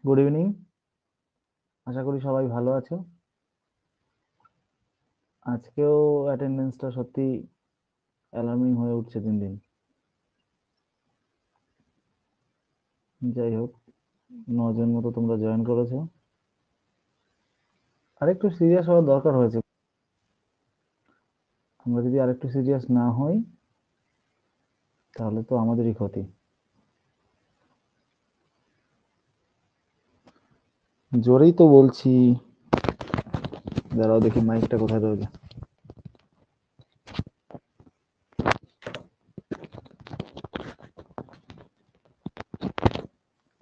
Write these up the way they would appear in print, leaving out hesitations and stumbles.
Good evening. আশা করি সবাই ভালো আছো। আজকেও অ্যাটেন্ডেন্সটা সত্যি অ্যালার্মিং হয়ে উঠছে দিন দিন। যাই হোক, 9 জন মতো তোমরা জয়েন করেছো। আরেকটু সিরিয়াস হওয়ার দরকার হয়েছে। আমরা যদি আরেকটু সিরিয়াস না হই তাহলে তো আমাদেরই ক্ষতি। জোরেই তো বলছি। দাঁড়াও দেখি মাইকটা কোথায় রয়েছে।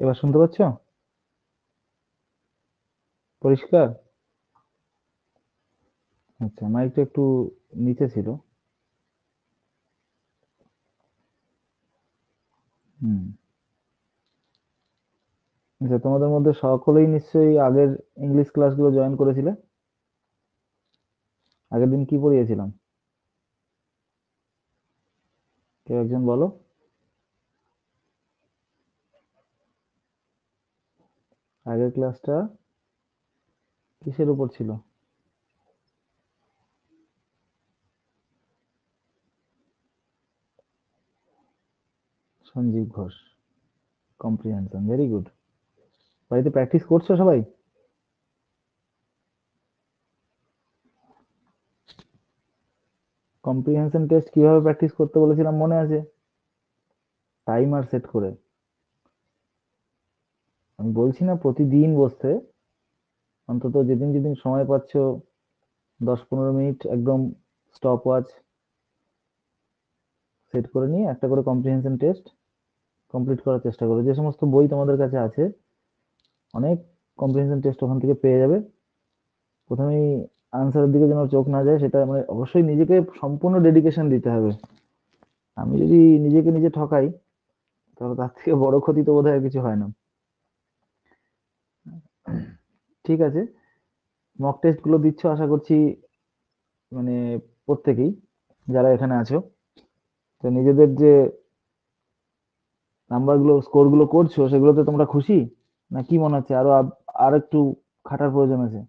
এবার শুনতে পাচ্ছ? পরিষ্কার? আচ্ছা, মাইকটা একটু নিচে ছিল। হুম। আচ্ছা, তোমাদের মধ্যে সকলেই নিশ্চয়ই আগের ইংলিশ ক্লাসগুলো জয়েন করেছিলে। আগের দিন কি পড়িয়েছিলাম? কেউ একজন বলো। আগের ক্লাসটা কিসের উপর ছিল? Sanjib Ghosh. Comprehension, very good. বাড়িতে প্র্যাকটিস করছো সবাই? কম্প্রিহেনশন টেস্ট কিভাবে প্র্যাকটিস করতে বলেছিলাম মনে আছে? টাইমার সেট করে। আমি বলছি না প্রতিদিন বসতে, অন্তত যেদিন যেদিন সময় পাচ্ছ 10-15 মিনিট একদম স্টপ ওয়াচ সেট করে নিয়ে একটা করে কম্প্রিহেনশন টেস্ট কমপ্লিট করার চেষ্টা করো। যে সমস্ত বই তোমাদের কাছে আছে, অনেক কম্প্রিহেনশন টেস্ট ওখান থেকে পেয়ে যাবে। প্রথমেই আনসারের দিকে যেন চোখ না যায়, সেটা মানে অবশ্যই নিজেকে সম্পূর্ণ ডেডিকেশন দিতে হবে। আমি যদি নিজেকে নিজে ঠকাই তাহলে তার থেকে বড় ক্ষতি তো বোধহয় আর কিছু হয় না। ঠিক আছে, মক টেস্ট গুলো দিচ্ছ আশা করছি, মানে প্রত্যেকেই যারা এখানে আছো। তো নিজেদের যে নাম্বার গুলো স্কোর গুলো করছো সেগুলোতে তোমরা খুশি, না কি মনে হচ্ছে আরো আর একটু খাটার প্রয়োজন আছে?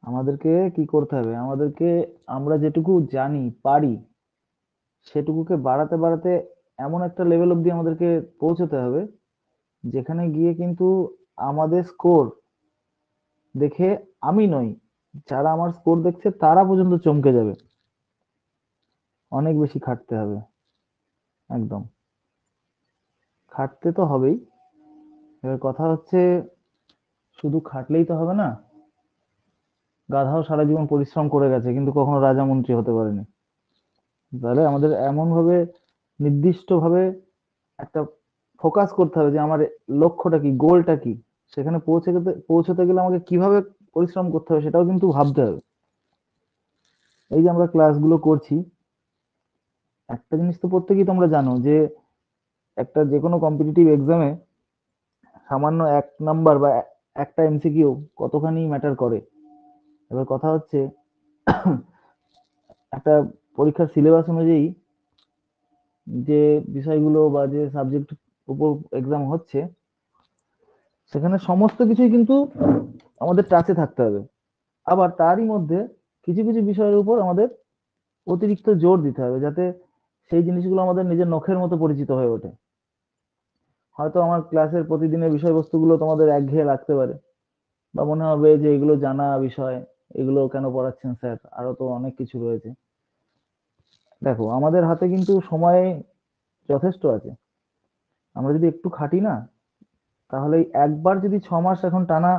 আমাদেরকে কি করতে হবে? আমাদেরকে আমরা যেটুকু জানি পারি সেটুকুকে বাড়াতে বাড়াতে এমন একটা লেভেল অব্দি আমাদেরকে পৌঁছতে হবে যেখানে গিয়ে কিন্তু আমাদের স্কোর দেখে আমি নই, যারা আমার স্কোর দেখছে তারা পর্যন্ত চমকে যাবে। অনেক বেশি খাটতে হবে। একদম, খাটতে তো হবেই। এবার কথা হচ্ছে, শুধু খাটলেই তো হবে না। গাধাও সারা জীবন পরিশ্রম করে গেছে কিন্তু কখনো রাজা মন্ত্রী হতে পারেনি। তাহলে আমাদের এমন ভাবে নির্দিষ্ট ভাবে একটা ফোকাস করতে হবে যে আমার লক্ষ্যটা কি, গোলটা কি, সেখানে পৌঁছতে গেলে আমাকে কিভাবে পরিশ্রম করতে হবে সেটাও কিন্তু ভাবতে হবে। এই যে আমরা ক্লাসগুলো করছি, একটা জিনিস তো প্রত্যেকেই তোমরা জানো যে একটা যে কোনো কম্পিটিটিভ এক্সামে সামান্য 1 নাম্বার বা একটা এমসিকিউ কতখানি ম্যাটার করে। এবার কথা হচ্ছে, একটা পরীক্ষার সিলেবাস অনুযায়ী যে বিষয়গুলো বা যে সাবজেক্ট উপর এক্সাম হচ্ছে সেখানে সমস্ত কিছুই কিন্তু আমাদের টাচে থাকতে হবে। আবার তারই মধ্যে কিছু কিছু বিষয়ের উপর আমাদের অতিরিক্ত জোর দিতে হবে যাতে সেই জিনিসগুলো আমাদের নিজের নখের মতো পরিচিত হয়ে ওঠে। হয়তো আমার ক্লাসের প্রতিদিনের বিষয়বস্তুগুলো তোমাদের একঘেয়ে লাগতে পারে, বা মনে হবে যে এগুলো জানা বিষয়, এগুলো কেন পড়াচ্ছেন স্যার, আরো তো অনেক কিছু রয়েছে। দেখো, আমাদের হাতে কিন্তু সময় যথেষ্ট আছে। আমরা যদি একটু খাটি না, তাহলে এই একবার যদি 6 মাস এখন টানা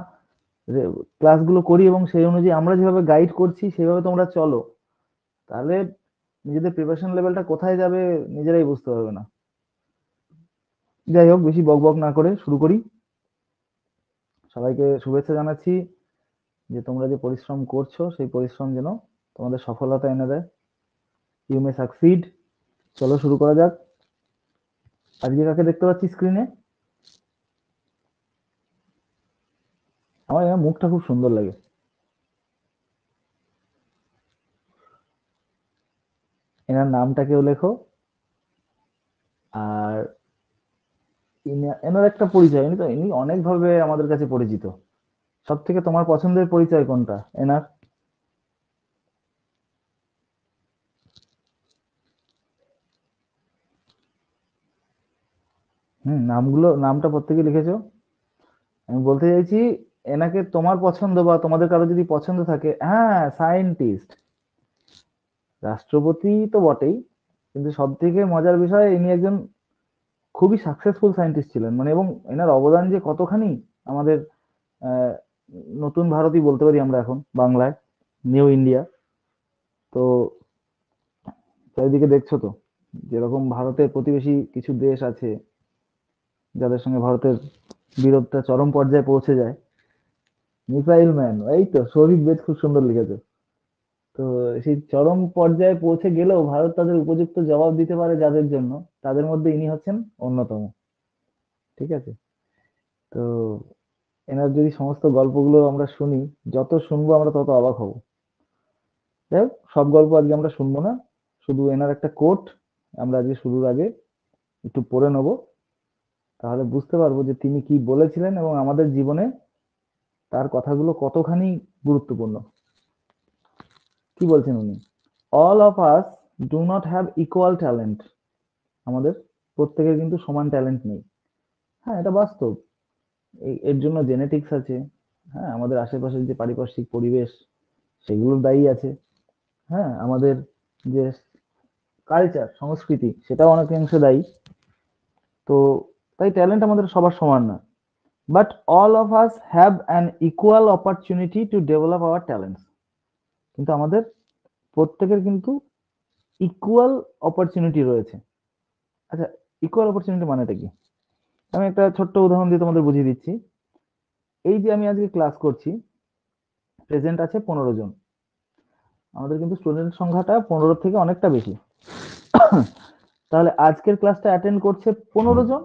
ক্লাসগুলো করি এবং সেই অনুযায়ী আমরা যেভাবে গাইড করছি সেভাবে তোমরা চলো, তাহলে নিজেদের প্রিপারেশন লেভেলটা কোথায় যাবে নিজেরাই বুঝতে পারবে না। যাই হোক, বেশি বক বক না করে শুরু করি। সবাইকে শুভেচ্ছা জানাচ্ছি যে তোমরা যে পরিশ্রম করছো সেই পরিশ্রম যেন তোমাদের সফলতা এনে দেয়। You may succeed. চলো শুরু করা যাক। আজকে কাকে দেখতে পাচ্ছি স্ক্রিনে? আমার এর মুখটা খুব সুন্দর লাগে। এনার নামটাকেও লেখো, আর এনার একটা পরিচয়, ইনি অনেকভাবে আমাদের কাছে পরিচিত। সব থেকে তোমার পছন্দের পরিচয় কোনটা এনার? নামটা প্রত্যেকে লিখেছো। আমি বলতে চাইছি, এনাকে তোমার পছন্দ বা তোমাদের কারো যদি পছন্দ থাকে, হ্যাঁ সায়েন্টিস্ট, রাষ্ট্রপতি তো বটেই, কিন্তু সব থেকে মজার বিষয় ইনি একজন খুবই সাকসেসফুল সায়েন্টিস্ট ছিলেন, মানে এবং এনার অবদান যে কতখানি আমাদের আহ, নতুন ভারতই বলতে পারি আমরা এখন বাংলায়, নিউ ইন্ডিয়া। তো চারিদিকে দেখছো তো যেরকম ভারতের প্রতিবেশী কিছু দেশ আছে যাদের সঙ্গে ভারতের বিরোধটা চরম পর্যায়ে পৌঁছে যায়। মিসাইল ম্যান, এই তো শহীদ বেদ খুব সুন্দর লিখেছে। তো সেই চরম পর্যায়ে পৌঁছে গেলেও ভারত তাদের উপযুক্ত জবাব দিতে পারে যাদের জন্য, তাদের মধ্যে ইনি হচ্ছেন অন্যতম। ঠিক আছে? তো এনার যদি সমস্ত গল্পগুলো আমরা শুনি, যত শুনবো আমরা তত অবাক হব। যাই হোক, সব গল্প আজকে আমরা শুনবো না, শুধু এনার একটা কোট আমরা আজকে শুরুর আগে একটু পড়ে নেব, তাহলে বুঝতে পারবো যে তিনি কি বলেছিলেন এবং আমাদের জীবনে তার কথাগুলো কতখানি গুরুত্বপূর্ণ। কি বলছেন উনি? All of us do not have equal talent. আমাদের প্রত্যেকের কিন্তু সমান ট্যালেন্ট নেই। হ্যাঁ, এটা বাস্তব। এর জন্য জেনেটিক্স আছে, হ্যাঁ আমাদের আশেপাশের যে পারিপার্শ্বিক পরিবেশ সেগুলোর দায়ী আছে, হ্যাঁ আমাদের যে কালচার সংস্কৃতি সেটাও অনেকাংশে দায়ী। তো তাই ট্যালেন্ট আমাদের সবার সমান না, but all of us have an equal opportunity to develop hour talents. কিন্তু আমাদের প্রত্যেকের কিন্তু ইকুয়াল অপরচুনিটি রয়েছে। আচ্ছা, ইকুয়াল অপরচুনিটি মানেটা কি? আমি একটা ছোট্ট উদাহরণ দিয়ে তোমাদের বুঝিয়ে দিচ্ছি। এই যে আমি আজকে ক্লাস করছি, প্রেজেন্ট আছে 15 জন, আমাদের কিন্তু স্টুডেন্ট সংখ্যাটা 15 থেকে অনেকটা বেশি। তাহলে আজকের ক্লাসটা অ্যাটেন্ড করছে 15 জন,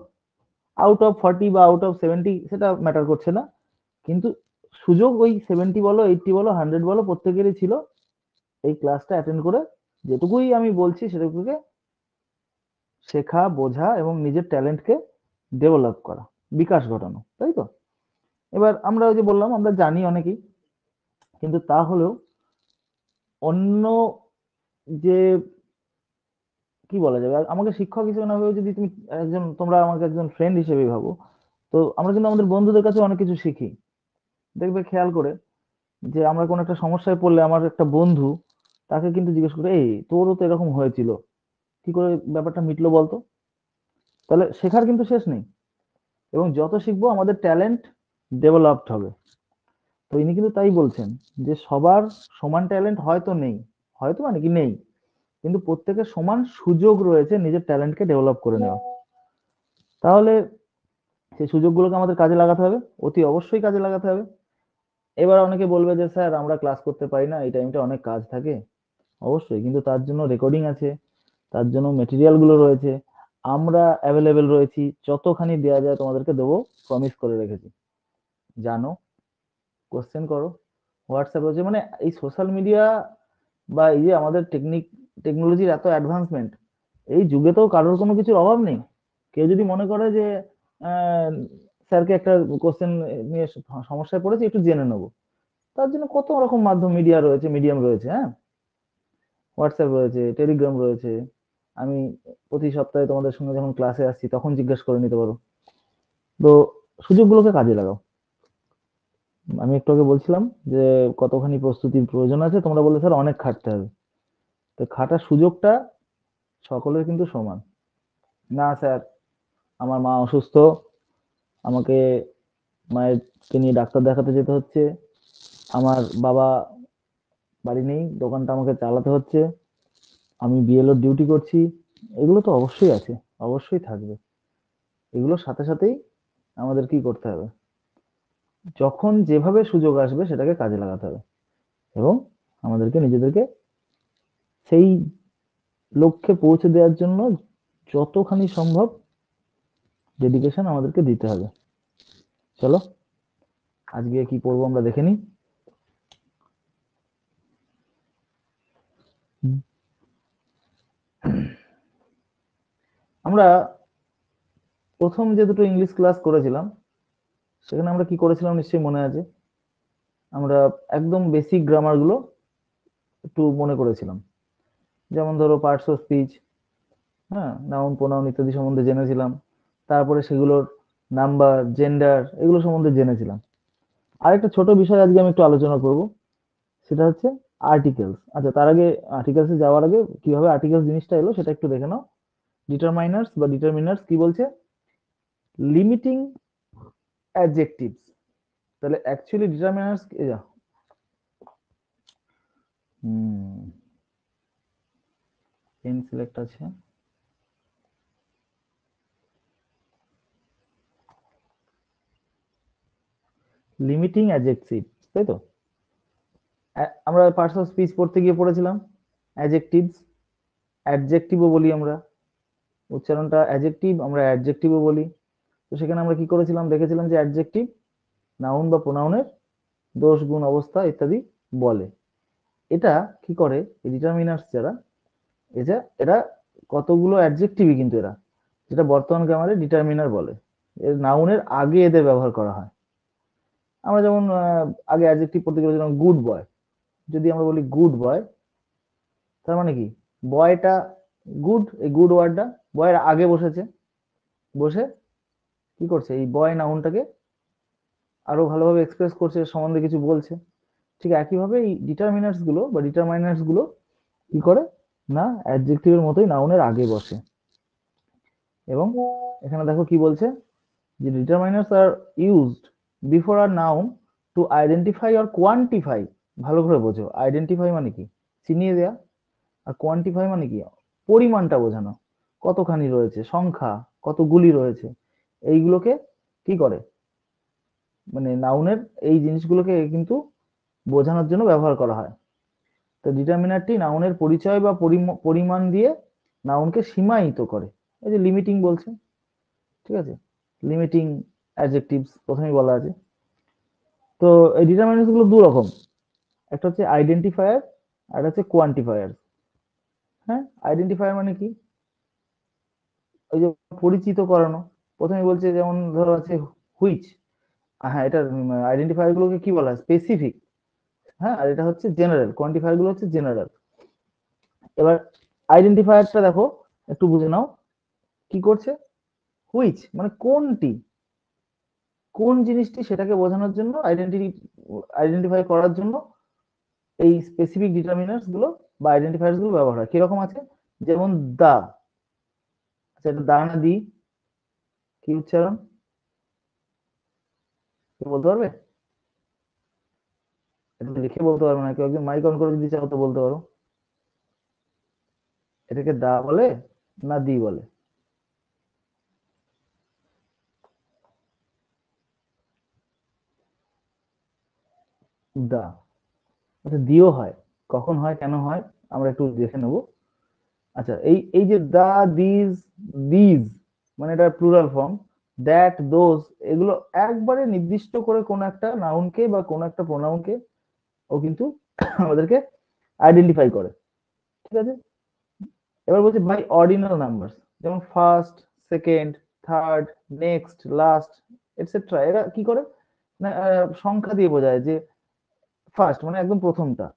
আউট অফ 40 বা আউট অফ 70 সেটা ম্যাটার করছে না, কিন্তু সুযোগ ওই 70 বলো, 80 বলো, 100 বলো, প্রত্যেকেরই ছিল এই ক্লাসটা অ্যাটেন্ড করে যেটুকুই আমি বলছি সেটুকুকে শেখা, বোঝা এবং নিজের ট্যালেন্টকে ডেভেলপ করা, বিকাশ ঘটানো, তাই তো? এবার আমরা ওই যে বললাম আমরা জানি অনেকেই, কিন্তু তা হলেও অন্য যে কি বলা যাবে, আর আমাকে শিক্ষক হিসেবে না ভেবে যদি তুমি একজন, তোমরা আমাকে একজন ফ্রেন্ড হিসেবে ভাবো, তো আমরা কিন্তু আমাদের বন্ধুদের কাছে অনেক কিছু শিখি। দেখবে খেয়াল করে যে আমরা কোনো একটা সমস্যায় পড়লে আমার একটা বন্ধু, তাকে কিন্তু জিজ্ঞেস করে, এই তোরও তো এরকম হয়েছিল, কি করে ব্যাপারটা মিটলো বলতো? তাহলে শেখার কিন্তু শেষ নেই, এবং যত শিখবো আমাদের ট্যালেন্ট ডেভেলপড হবে। তো ইনি কিন্তু তাই বলছেন যে সবার সমান ট্যালেন্ট হয়তো নেই, হয়তো মানে কি নেই, কিন্তু প্রত্যেকের সমান সুযোগ রয়েছে নিজের ট্যালেন্টকে ডেভেলপ করে নেওয়া। তাহলে সেই সুযোগগুলোকে আমাদের কাজে লাগাতে হবে, অতি অবশ্যই কাজে লাগাতে হবে। এবার অনেকে বলবে যে স্যার আমরা ক্লাস করতে পারি না, এই টাইমটা অনেক কাজ থাকে। অবশ্যই, কিন্তু তার জন্য রেকর্ডিং আছে, তার জন্য মেটেরিয়াল গুলো রয়েছে, আমরা অ্যাভেলেবেল রয়েছি, যতখানি দেওয়া যায় তোমাদেরকে দেবো, প্রমিস করে রেখেছি। জানো, কোশ্চেন করো, হোয়াটসঅ্যাপ রয়েছে, মানে এই সোশ্যাল মিডিয়া বা এই যে আমাদের টেকনোলজির এত অ্যাডভান্সমেন্ট, এই যুগে তো কারোর কোনো কিছুর অভাব নেই। কেউ যদি মনে করে যে স্যারকে একটা কোশ্চেন নিয়ে সমস্যায় পড়েছে একটু জেনে নেবো, তার জন্য কত রকম মাধ্যম, মিডিয়া রয়েছে, মিডিয়াম রয়েছে, হ্যাঁ হোয়াটসঅ্যাপ রয়েছে, টেলিগ্রাম রয়েছে। আমি প্রতি সপ্তাহে তোমাদের সঙ্গে যখন ক্লাসে আসছি তখন জিজ্ঞেস করে নিতে পারো। তো সুযোগগুলোকে কাজে লাগাও। আমি একটু আগে বলছিলাম যে কতখানি প্রস্তুতির প্রয়োজন আছে, তোমরা বললে স্যার অনেক খাটতে হবে। তো খাটার সুযোগটা সকলের কিন্তু সমান না। স্যার আমার মা অসুস্থ, আমাকে মায়েরকে নিয়ে ডাক্তার দেখাতে যেতে হচ্ছে, আমার বাবা বাড়ি নেই, দোকানটা আমাকে চালাতে হচ্ছে, আমি বিএলওর ডিউটি করছি, এগুলো তো অবশ্যই আছে, অবশ্যই থাকবে। এগুলোর সাথে সাথেই আমাদের কি করতে হবে, যখন যেভাবে সুযোগ আসবে সেটাকে কাজে লাগাতে হবে, এবং আমাদেরকে নিজেদেরকে সেই লক্ষ্যে পৌঁছে দেওয়ার জন্য যতখানি সম্ভব ডেডিকেশন আমাদেরকে দিতে হবে। চলো আজকে কি পড়বো আমরা দেখে নিই। আমরা প্রথম যে দুটো ইংলিশ ক্লাস করেছিলাম সেখানে আমরা কি করেছিলাম নিশ্চয়ই মনে আছে। আমরা একদম বেসিক গ্রামার গুলো একটু মনে করেছিলাম। যেমন ধরো পার্টস অফ স্পিচ, হ্যাঁ, নাউন প্রোনাউন ইত্যাদি সম্বন্ধে জেনেছিলাম। তারপরে সেগুলোর নাম্বার, জেন্ডার এগুলো সম্বন্ধে জেনেছিলাম। আরেকটা ছোট বিষয় আজকে আমি একটু আলোচনা করব, সেটা হচ্ছে আর্টিকেলস। আচ্ছা, তার আগে আর্টিকেলসে যাওয়ার আগে কিভাবে আর্টিকেলস জিনিসটা এলো সেটা একটু দেখে নাও। ডিটারমাইনার্স বা ডিটারমিনার্স কি বলছে? Limiting adjectives. তাহলে অ্যাকচুয়ালি ডিটারমিনার্স পেন সিলেক্ট আছে, লিমিটিং অ্যাডজেক্টিভ, তাই তো? আমরা পার্টস অফ স্পিচ পড়তে গিয়ে পড়েছিলাম অ্যাডজেক্টিভস, অ্যাডজেক্টিভও বলি আমরা, উচ্চারণটা অ্যাডজেক্টিভ, আমরা অ্যাডজেক্টিভও বলি। তো সেখানে আমরা কি করেছিলাম, দেখেছিলাম যে অ্যাডজেক্টিভ নাউন বা প্রোনাউনের দোষ, গুণ, অবস্থা ইত্যাদি বলে। এটা কি করে এই ডিটারমিনার্স যারা, এরা কতগুলো অ্যাডজেক্টিভই কিন্তু এরা, যেটা বর্তমান গ্রামারে ডিটারমিনার বলে। এর নাউনের আগে এদের ব্যবহার করা হয়। আমরা যেমন আগে অ্যাডজেক্টিভ পড়তে গেছিলাম গুড বয়। যদি আমরা বলি গুড বয়, তার মানে কি বয়টা গুড, এই গুড ওয়ার্ডটা বয়ের আগে বসেছে, বসে কি করছে, এই বয় নাউনটাকে আরো ভালোভাবে এক্সপ্রেস করছে, সম্বন্ধে কিছু বলছে। ঠিক একইভাবে এই ডিটারমিনার্স গুলো বা ডিটারমাইনার্স গুলো কি করে না, অ্যাডজেক্টিভের মতোই নাউনের আগে বসে। এবং এখানে দেখো কি বলছে, যে determiners are used before a noun to identify or quantify. ভালো করে বোঝো, আইডেন্টিফাই মানে কি চিনিয়ে দেয়া, আর কোয়ান্টিফাই মানে কি পরিমাণটা বোঝানো, কতখানি রয়েছে, সংখ্যা কতগুলি রয়েছে, এইগুলোকে কি করে, মানে নাউনের এই জিনিসগুলোকে কিন্তু বোঝানোর জন্য ব্যবহার করা হয়। তো ডিটারমিনারটি নাউনের পরিচয় বা পরিমাণ দিয়ে নাউনকে সীমায়িত করে। এই যে লিমিটিং বলছে, ঠিক আছে, লিমিটিং অ্যাডজেক্টিভস প্রথমেই বলা আছে। তো এই ডিটারমিনার্স গুলো দু রকম, একটা হচ্ছে আইডেন্টিফায়ার আর হচ্ছে কোয়ান্টিফায়ার। হ্যাঁ, আইডেন্টিফায়ার মানে কি, ওই যে পরিচিত করানো। প্রথমে বলছে যেমন ধরো আছে হুইচ, হ্যাঁ, এটা আইডেন্টিফায়ার গুলোকে কি বলা হয়, স্পেসিফিক। হ্যাঁ, আর এটা হচ্ছে জেনারেল, কোয়ান্টিফায়ার গুলো হচ্ছে জেনারেল। এবার আইডেন্টিফায়ারটা দেখো একটু বুঝে নাও কি করছে, হুইচ মানে কোনটি, কোন জিনিসটি সেটাকে বোঝানোর জন্য, আইডেন্টিফাই করার জন্য এই স্পেসিফিক ডিটারমিনার্স গুলো বা আইডেন্টিফায়ার্স গুলো ব্যবহার হয়। কিরকম আছে, যেমন দা, আচ্ছা এটা দা না দি, কি উচ্চারণ কেউ বলতে পারবে? এটা লিখে বলতে পারবে না কেউ, একজন মাইক অন করে যদি চাও তো বলতে পারো। এটাকে দা বলে না দি বলে? দা, আচ্ছা দিও হয়, কখন হয় কেন হয় আমরা একটু দেখে নেব। আচ্ছা, এই এই যে দা, দিজ, দিজ মানে এটা প্লুরাল ফর্ম, দ্যাট, দোজ, এগুলো একবারে নির্দিষ্ট করে কোন একটা নাউনকে বা কোন একটা প্রোনাউনকে ও কিন্তু আমাদেরকে আইডেন্টিফাই করে। ঠিক আছে, এবার বলছি বাই অর্ডিনাল নাম্বারস, যেমন first, second, third, next, last etcetera. এরা কি করে না, সংখ্যা দিয়ে বোঝায়, যে ফার্স্ট মানে একদম প্রথমটা,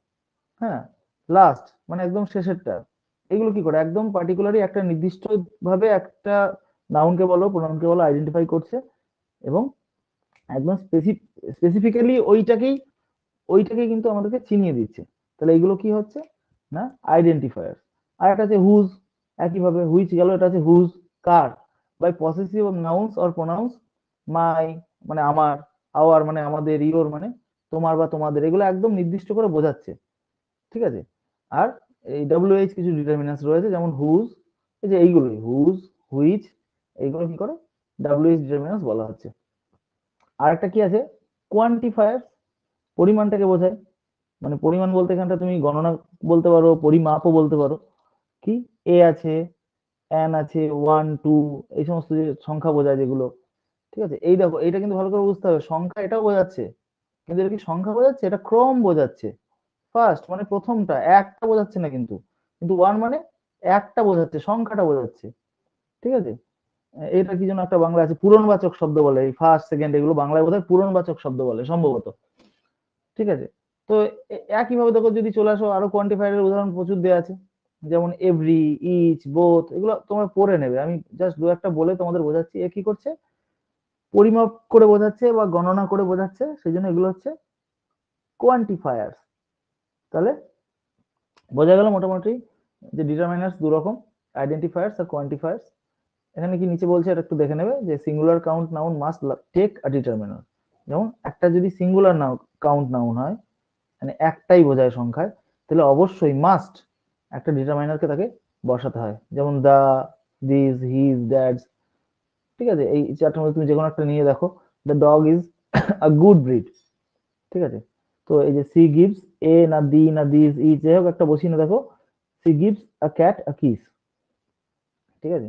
হ্যাঁ, লাস্ট মানে একদম শেষেরটা। এগুলো কি করে একদম পার্টিকুলারলি একটা নির্দিষ্ট ভাবে একটা নাউনকে বলো প্রোনাউনকে বলো আইডেন্টিফাই করছে, এবং একদম স্পেসিফিক্যালি ওইটাকেই কিন্তু আমাদেরকে চিনিয়ে দিচ্ছে। তাহলে এগুলো কি হচ্ছে না, আইডেন্টিফায়ার। আর একটা আছে হুজ, একইভাবে হুইচ গেল, এটা আছে হুজ, কার, by possessive of nouns or pronouns, my মানে আমার, আওয়ার মানে আমাদের, ইওর মানে তোমার বা তোমাদের, এগুলো একদম নির্দিষ্ট করে বোঝাচ্ছে। ঠিক আছে, আর এই ডব্লিউএইচ কিছু ডিটারমিনেন্টস রয়েছে, যেমন হুজ, এই যে এইগুলোই হুজ, হুইচ, এইগুলো কি করে ডব্লিউএইচ ডিটারমিনেন্টস বলা হচ্ছে। আর একটা কি আছে, কোয়ান্টিফায়ার, পরিমাণটাকে বোঝায়। মানে পরিমাণ বলতে এখানটা তুমি গণনা বলতে পারো, পরিমাপও বলতে পারো। কি, এ আছে, এন আছে, ওয়ান, টু, এই সমস্ত যে সংখ্যা বোঝায় যেগুলো। ঠিক আছে, এই দেখো এইটা কিন্তু ভালো করে বুঝতে হবে, সংখ্যা এটাও বোঝাচ্ছে, কিন্তু এটা কি সংখ্যা বোঝাচ্ছে, এটা ক্রম বোঝাচ্ছে। ফার্স্ট মানে প্রথমটা, একটা বোঝাচ্ছে না কিন্তু, কিন্তু ওয়ান মানে একটা বোঝাচ্ছে, সংখ্যাটা বোঝাচ্ছে। ঠিক আছে, এটা কি যেন একটা বাংলা আছে, পূরণবাচক শব্দ বলে, এই ফার্স্ট সেকেন্ড এগুলো বাংলায় বোধহয় পূরণবাচক শব্দ বলে সম্ভবত। ঠিক আছে, তো একইভাবে দেখো যদি চলে আসো, আরো কোয়ান্টিফায়ারের উদাহরণ প্রচুর দেওয়া আছে, যেমন এভরি, ইচ, বোথ, এগুলো তোমরা পড়ে নেবে, আমি জাস্ট দু একটা বলে তোমাদের বোঝাচ্ছি। এ কি করছে, পরিমাপ করে বোঝাচ্ছে বা গণনা করে বোঝাচ্ছে, সেই জন্য এগুলো হচ্ছে কোয়ান্টিফায়ার্স। তাহলে বোঝা গেল মোটামুটি যে ডিটারমাইনার্স দু রকম, আইডেন্টিফায়ার্স আর কোয়ান্টিফায়ার্স। এখানে কি নিচে বলছে এটা একটু দেখে নেবে, যে singular count noun must take a determiner. যেমন একটা যদি সিঙ্গুলার কাউন্ট নাউন হয়, মানে একটাই বোঝায় সংখ্যায়, তাহলে অবশ্যই মাস্ট একটা ডিটারমাইনারকে তাকে বসাতে হয়। যেমন দা, দিস, হিজ, দ্যাটস। ঠিক আছে, এই চারটার মধ্যে তুমি যে কোনো একটা নিয়ে দেখো, the dog is a good breed. ঠিক আছে, তো এই যে সি গিভস, এ না দি না দিস ইচ, যাই হোক একটা বসিয়ে না, দেখো she gives a cat a kiss. ঠিক আছে,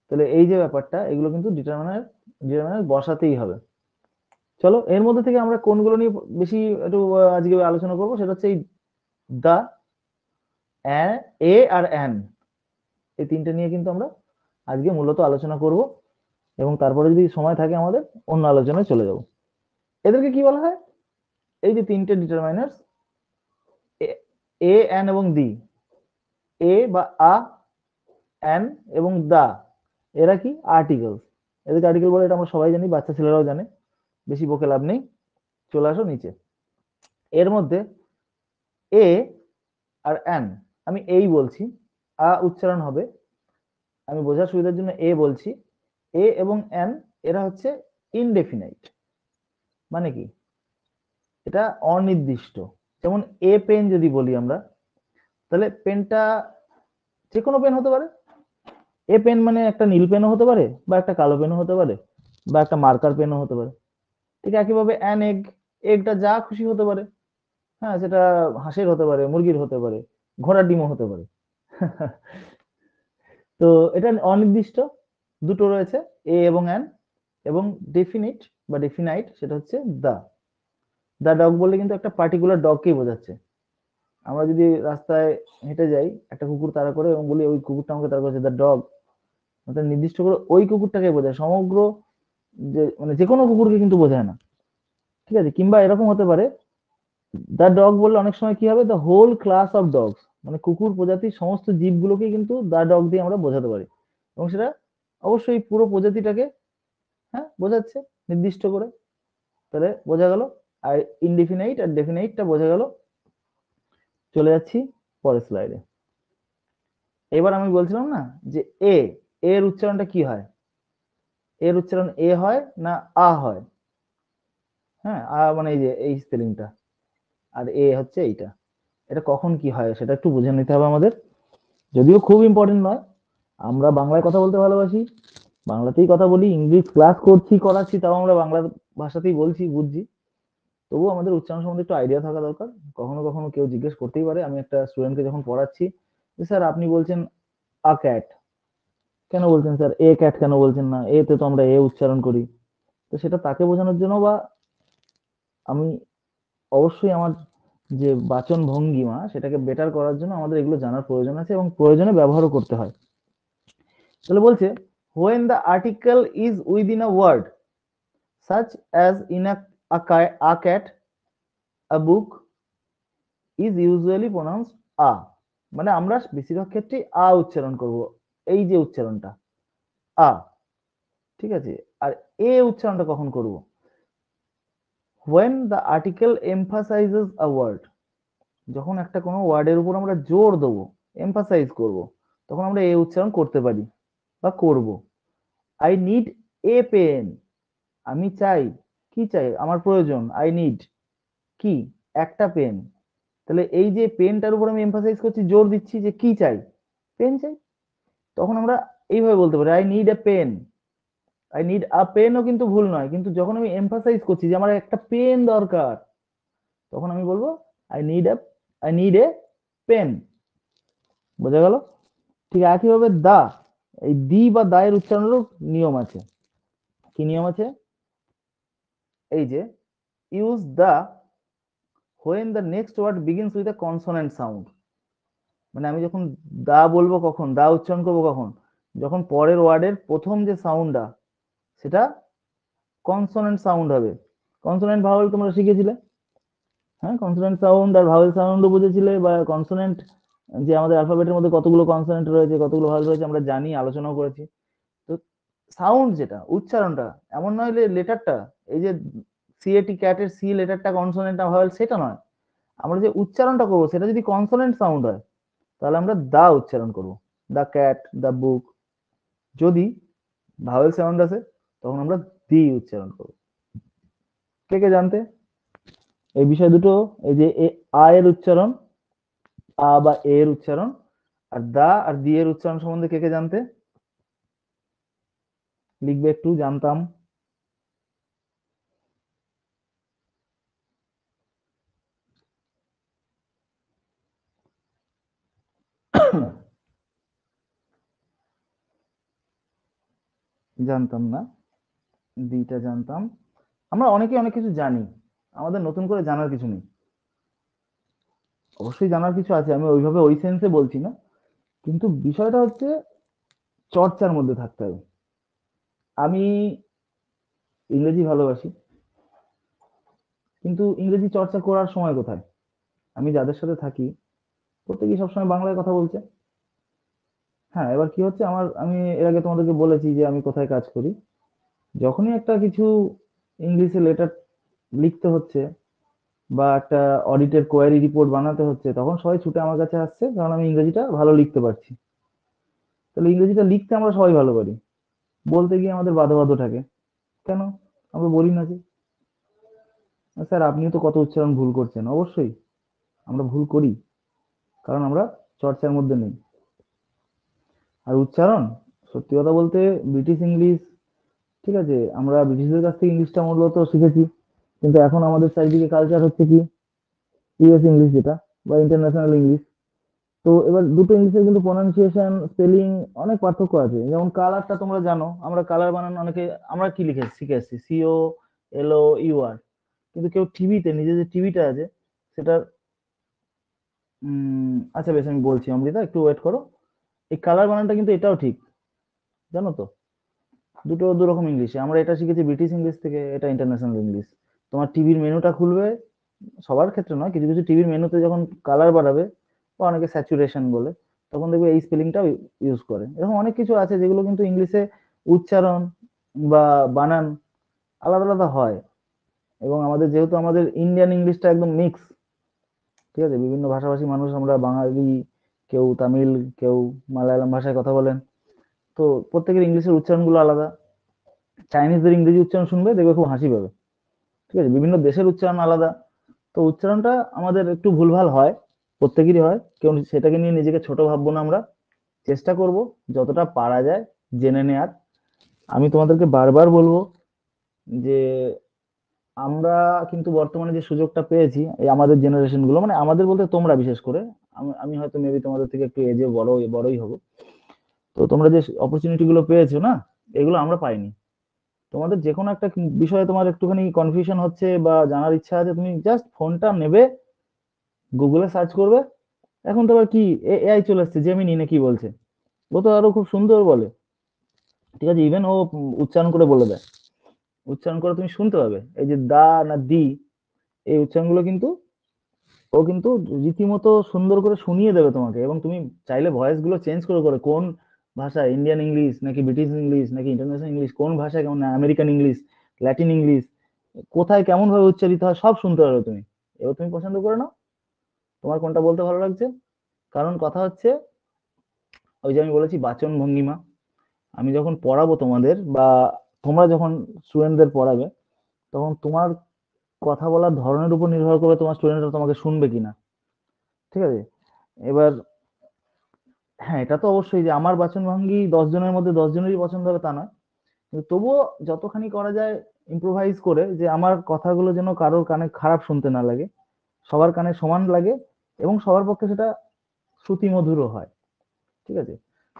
তাহলে এই যে ব্যাপারটা, এগুলো কিন্তু ডিটারমিনার ডিটারমিনার বসাতেই হবে। চলো এর মধ্যে থেকে আমরা কোনগুলো নিয়ে বেশি একটু আজকে আলোচনা করবো, সেটা হচ্ছে এই দা, এ আর অ্যান, এই তিনটে নিয়ে কিন্তু আমরা আজকে মূলত আলোচনা করব, এবং তারপরে যদি সময় থাকে আমাদের অন্য আলোচনায় চলে যাব। এদেরকে কি বলা হয়, এই যে তিনটে ডিটারমাইনার্স, এ, অ্যান এবং দি, এ বা আ, অ্যান এবং দা, এরা কি আর্টিকেলস। এদেরকে আর্টিকেল বলে, এটা আমরা সবাই জানি, বাচ্চা ছেলেরাও জানে, বেশি বকে লাভ নেই। চলে আসো নিচে, এর মধ্যে এ আর অ্যান, আমি এই বলছি, আ উচ্চারণ হবে, আমি বোঝার সুবিধার জন্য এ বলছি। এ এবং অ্যান এরা হচ্ছে ইনডেফিনাইট, মানে কি, এটা অনির্দিষ্ট। যেমন এ পেন যদি বলি আমরা, তাহলে পেনটা যে কোনো পেন হতে পারে। এ পেন মানে একটা নীল পেনও হতে পারে, বা একটা কালো পেনও হতে পারে, বা একটা মার্কার পেনও হতে পারে। ঠিক একইভাবে অ্যান এগ, এগটা যা খুশি হতে পারে। হ্যাঁ, সেটা হাঁসের হতে পারে, মুরগির হতে পারে, ঘোড়ার ডিমও হতে পারে। তো এটা অনির্দিষ্ট, দুটো রয়েছে, এ এবং অ্যান। এবং ডেফিনিট বা ডেফিনাইট, সেটা হচ্ছে দা। দা ডগ বললে কিন্তু একটা পার্টিকুলার ডগকেই বোঝাচ্ছে। আমরা যদি রাস্তায় হেঁটে যাই, একটা কুকুর তাড়া করে, এবং বলি ওই কুকুরটা আমাকে তাড়া করেছে, দা ডগ, মানে নির্দিষ্ট করে ওই কুকুরটাকে বোঝায়, সমগ্র যে মানে যে কোনো কুকুরকে কিন্তু বোঝায় না। ঠিক আছে, কিংবা এরকম হতে পারে, দা ডগ বললে অনেক সময় কি হবে, the whole class of dogs, মানে কুকুর প্রজাতির সমস্ত জীবগুলোকে কিন্তু দা ডগ দিয়ে আমরা বোঝাতে পারি, এবং সেটা অবশ্যই পুরো প্রজাতিটাকে, হ্যাঁ, বোঝাচ্ছে নির্দিষ্ট করে। তাহলে বোঝা গেল, আর ইনডিফিনাইট আর ডেফিনাইটটা বোঝা গেল। চলে যাচ্ছি পরের স্লাইডে। এবার আমি বলছিলাম না যে এ, এর উচ্চারণটা কি হয়, এর উচ্চারণ এ হয় না আ হয়। হ্যাঁ, আ মানে এই যে এই স্পেলিংটা, আর এ হচ্ছে এইটা, এটা কখন কি হয় সেটা একটু বুঝে নিতে হবে আমাদের, যদিও খুব ইম্পর্টেন্ট নয়। আমরা বাংলায় কথা বলতে ভালোবাসি, বাংলাতেই কথা বলি, ইংলিশ ক্লাস করছি করাচ্ছি, তাও আমরা বাংলা ভাষাতেই বলছি, বুঝছি। তবুও আমাদের উচ্চারণ সম্বন্ধে একটু আইডিয়া থাকা দরকার। কখনো কখনো কেউ জিজ্ঞেস করতেই পারে, আমি একটা স্টুডেন্টকে যখন পড়াচ্ছি, যে স্যার আপনি বলছেন আ ক্যাট, কেন বলছেন স্যার এ ক্যাট, কেন বলছেন না, এতে তো আমরা এ উচ্চারণ করি। তো সেটা তাকে বোঝানোর জন্য, বা আমি অবশ্যই আমার যে বাচন ভঙ্গিমা সেটাকে বেটার করার জন্য আমাদের এগুলো জানার প্রয়োজন আছে, এবং প্রয়োজনে ব্যবহারও করতে হয়। তাহলে বলছে, when the article is within a word such as in a cat, a book is usually pronounced a, মানে আমরা বেশিরভাগ ক্ষেত্রে আ উচ্চারণ করব, এই যে উচ্চারণটা আ। ঠিক আছে, আর এ উচ্চারণটা কখন করব, when the article emphasizes a word, যখন একটা কোনো ওয়ার্ডের উপর আমরা জোর দেবো, এমফাসাইজ করব, তখন আমরা এ উচ্চারণ করতে পারি বা করব। আই নিড এ পেন, আমি চাই, কি চাই, আমার প্রয়োজন, আই নিড কি, একটা পেন। তাহলে এই যে পেনটার উপর আমি এমফাসাইজ করছি, জোর দিচ্ছি যে কি চাই, পেন চাই, তখন আমরা এইভাবে বলতে পারি, I need a pen. I need a পেনও কিন্তু ভুল নয়, কিন্তু যখন আমি এমফাসাইজ করছি যে আমার একটা পেন দরকার, তখন আমি বলবো আই নিড এ পেন। বোঝা গেল? ঠিক একইভাবে দা, এই দি বা দায়ের উচ্চারণেরও নিয়ম আছে। কি নিয়ম আছে, এই যে use the when the next word begins with a consonant sound, মানে আমি যখন দা বলবো, কখন দা উচ্চারণ করবো, কখন যখন পরের ওয়ার্ডের প্রথম যে সাউন্ডটা সেটা কনসোনেন্ট সাউন্ড হবে। কনসোনেন্ট ভাওয়েল তোমরা শিখেছিলে, হ্যাঁ, কনসোনেন্ট সাউন্ড আর ভাওয়েল সাউন্ডও বুঝেছিলে, বা কনসোনেন্ট যে আমাদের অ্যালফাবেটের মধ্যে কতগুলো কনসোনেন্ট রয়েছে, কতগুলো ভাওয়েল রয়েছে আমরা জানি, আলোচনাও করেছি। তো সাউন্ড যেটা উচ্চারণটা, এমন নয় যে লেটারটা, এই যে সিএটি ক্যাটের সি লেটারটা কনসোনেন্ট না ভাওয়েল সেটা নয়, আমরা যে উচ্চারণটা করবো সেটা যদি কনসোনেন্ট সাউন্ড হয় তাহলে আমরা দা উচ্চারণ করব, দা ক্যাট, দা বুক। যদি ভাওয়েল সাউন্ড আছে তখন আমরা দি উচ্চারণ করব। কে কে জানতে এই বিষয় দুটো? এই যে আ এর উচ্চারণ, আ বা এ এর উচ্চারণ, আর দা আর দি এর উচ্চারণ সম্বন্ধে কে কে জানতে? লিখবে একটু, জানতাম। জানতাম না, দিটা জানতাম। আমরা অনেকে অনেক কিছু জানি, আমাদের নতুন করে জানার কিছু নেই। অবশ্যই জানার কিছু আছে, আমি ওইভাবে ওই সেন্সে বলছি না, কিন্তু বিষয়টা হচ্ছে চর্চার মধ্যে থাকতে হবে। আমি ইংরেজি ভালোবাসি, কিন্তু ইংরেজি চর্চা করার সময় কোথায়? আমি যাদের সাথে থাকি প্রত্যেকেই সবসময় বাংলায় কথা বলছে। হ্যাঁ, এবার কি হচ্ছে, আমি এর আগে তোমাদেরকে বলেছি যে আমি কোথায় কাজ করি। যখনই একটা কিছু ইংলিশে লেটার লিখতে হচ্ছে বা একটা অডিটের কোয়ারি রিপোর্ট বানাতে হচ্ছে, তখন সবাই ছুটে আমার কাছে আসছে, কারণ আমি ইংরেজিটা ভালো লিখতে পারছি। তাহলে ইংরেজিটা লিখতে আমরা সবাই ভালো পারি, বলতে গিয়ে আমাদের বাধা বাধা থাকে কেন? আমরা বলি না যে স্যার আপনিও তো কত উচ্চারণ ভুল করছেন। অবশ্যই আমরা ভুল করি, কারণ আমরা চর্চার মধ্যে নেই। আর উচ্চারণ, সত্যি কথা বলতে ব্রিটিশ ইংলিশ, ঠিক আছে, আমরা ব্রিটিশদের কাছ থেকে ইংলিশটা মূলত শিখেছি, কিন্তু এখন আমাদের চারিদিকে কালচার হচ্ছে কি ইউএস ইংলিশ যেটা, বা ইন্টারন্যাশনাল ইংলিশ। তো এবার দুটো ইংলিশের কিন্তু প্রনাউন্সিয়েশন, স্পেলিং অনেক পার্থক্য আছে। যেমন কালারটা তোমরা জানো, আমরা কালার বানানো অনেকে, আমরা কি লিখে শিখে এসেছি COLOUR, কিন্তু কেউ টিভিতে, নিজে যে টিভিটা আছে সেটার আচ্ছা বেশ, আমি বলছি অমৃতা, একটু ওয়েট করো। এই কালার বানানটা কিন্তু এটাও ঠিক, জানো তো? দুটো দুরকম ইংলিশে, আমরা এটা শিখেছি ব্রিটিশ ইংলিশ থেকে, এটা ইন্টারন্যাশনাল ইংলিশ। তোমার টিভির মেনুটা খুলবে, সবার ক্ষেত্রে নয়, কিছু কিছু টিভির মেনুতে যখন কালার বাড়াবে, বা অনেকে স্যাচুরেশন বলে, তখন দেখবে এই স্পেলিংটাও ইউজ করে। এরকম অনেক কিছু আছে যেগুলো কিন্তু ইংলিশে উচ্চারণ বা বানান আলাদা আলাদা হয়। এবং আমাদের যেহেতু আমাদের ইন্ডিয়ান ইংলিশটা একদম মিক্স, ঠিক আছে, বিভিন্ন ভাষাভাষী মানুষ, আমরা বাঙালি, কেউ তামিল, কেউ মালায়ালাম ভাষায় কথা বলেন, তো প্রত্যেকের ইংলিশের উচ্চারণগুলো আলাদা। চাইনিজদের ইংরেজি উচ্চারণ শুনবে দেখবে খুব হাসি পাবে, ঠিক আছে, বিভিন্ন দেশের উচ্চারণ আলাদা। তো উচ্চারণটা আমাদের একটু ভুলভাল হয়, প্রত্যেকেরই হয়, কেউ সেটাকে নিয়ে নিজেকে ছোট ভাববো না। আমরা চেষ্টা করব যতটা পারা যায় জেনে নেয়ার। আমি তোমাদেরকে বারবার বলবো যে আমরা কিন্তু বর্তমানে যে সুযোগটা পেয়েছি, এই আমাদের জেনারেশন গুলো, মানে আমাদের বলতে তোমরা বিশেষ করে, আমি হয়তো মেবি তোমাদের থেকে একটু এজে বড়ই হব, তো তোমরা যে অপরচুনিটি গুলো পেয়েছো না, এগুলো আমরা পাইনি। তোমাদের যে কোনো একটা বিষয়ে তোমার একটুখানি কনফিউশন হচ্ছে বা জানার ইচ্ছা আছে, তুমি জাস্ট ফোনটা নেবে, গুগলে সার্চ করবে। এখন তো আবার কি এআই চলে এসছে, জেমিনি না কি বলছে, ও তো আরো খুব সুন্দর বলে, ঠিক আছে, ইভেন ও উচ্চারণ করে বলে দেয়, উচ্চারণ করে তুমি শুনতে পাবে। এই যে দা না দি, এই উচ্চারণগুলো কিন্তু ও কিন্তু রীতিমতো সুন্দর করে শুনিয়ে দেবে তোমাকে। এবং তুমি চাইলে ভয়েস গুলো চেঞ্জ করে করে কোন ভাষা, ইন্ডিয়ান ইংলিশ নাকি ব্রিটিশ ইংলিশ নাকি ইন্টারন্যাশনাল ইংলিশ, কোন ভাষায় কেমন, আমেরিকান ইংলিশ, ল্যাটিন ইংলিশ, কোথায় কেমন ভাবে উচ্চারিত হয় সব শুনতে পারবে তুমি। এবার তুমি পছন্দ করে নাও তোমার কোনটা বলতে ভালো লাগছে। কারণ কথা হচ্ছে, ওই যে আমি বলেছি বাচন ভঙ্গিমা, আমি যখন পড়াবো তোমাদের, বা তোমরা যখন স্টুডেন্টদের পড়াবে, তখন তোমার কথা বলার ধরনের উপর নির্ভর করে তোমার স্টুডেন্টরা তোমাকে শুনবে কিনা, ঠিক আছে? এবার হ্যাঁ, এটা তো অবশ্যই যে আমার বাচনভঙ্গি 10 জনের মধ্যে 10 জনেরই পছন্দ হবে তা নয়। কিন্তু তবুও যতখানি করা যায় ইম্প্রোভাইজ করে, যে আমার কথাগুলো যেন কারোর কানে খারাপ শুনতে না লাগে, সবার কানে সমান লাগে, এবং সবার পক্ষে সেটা শ্রুতিমধুরও হয়, ঠিক আছে?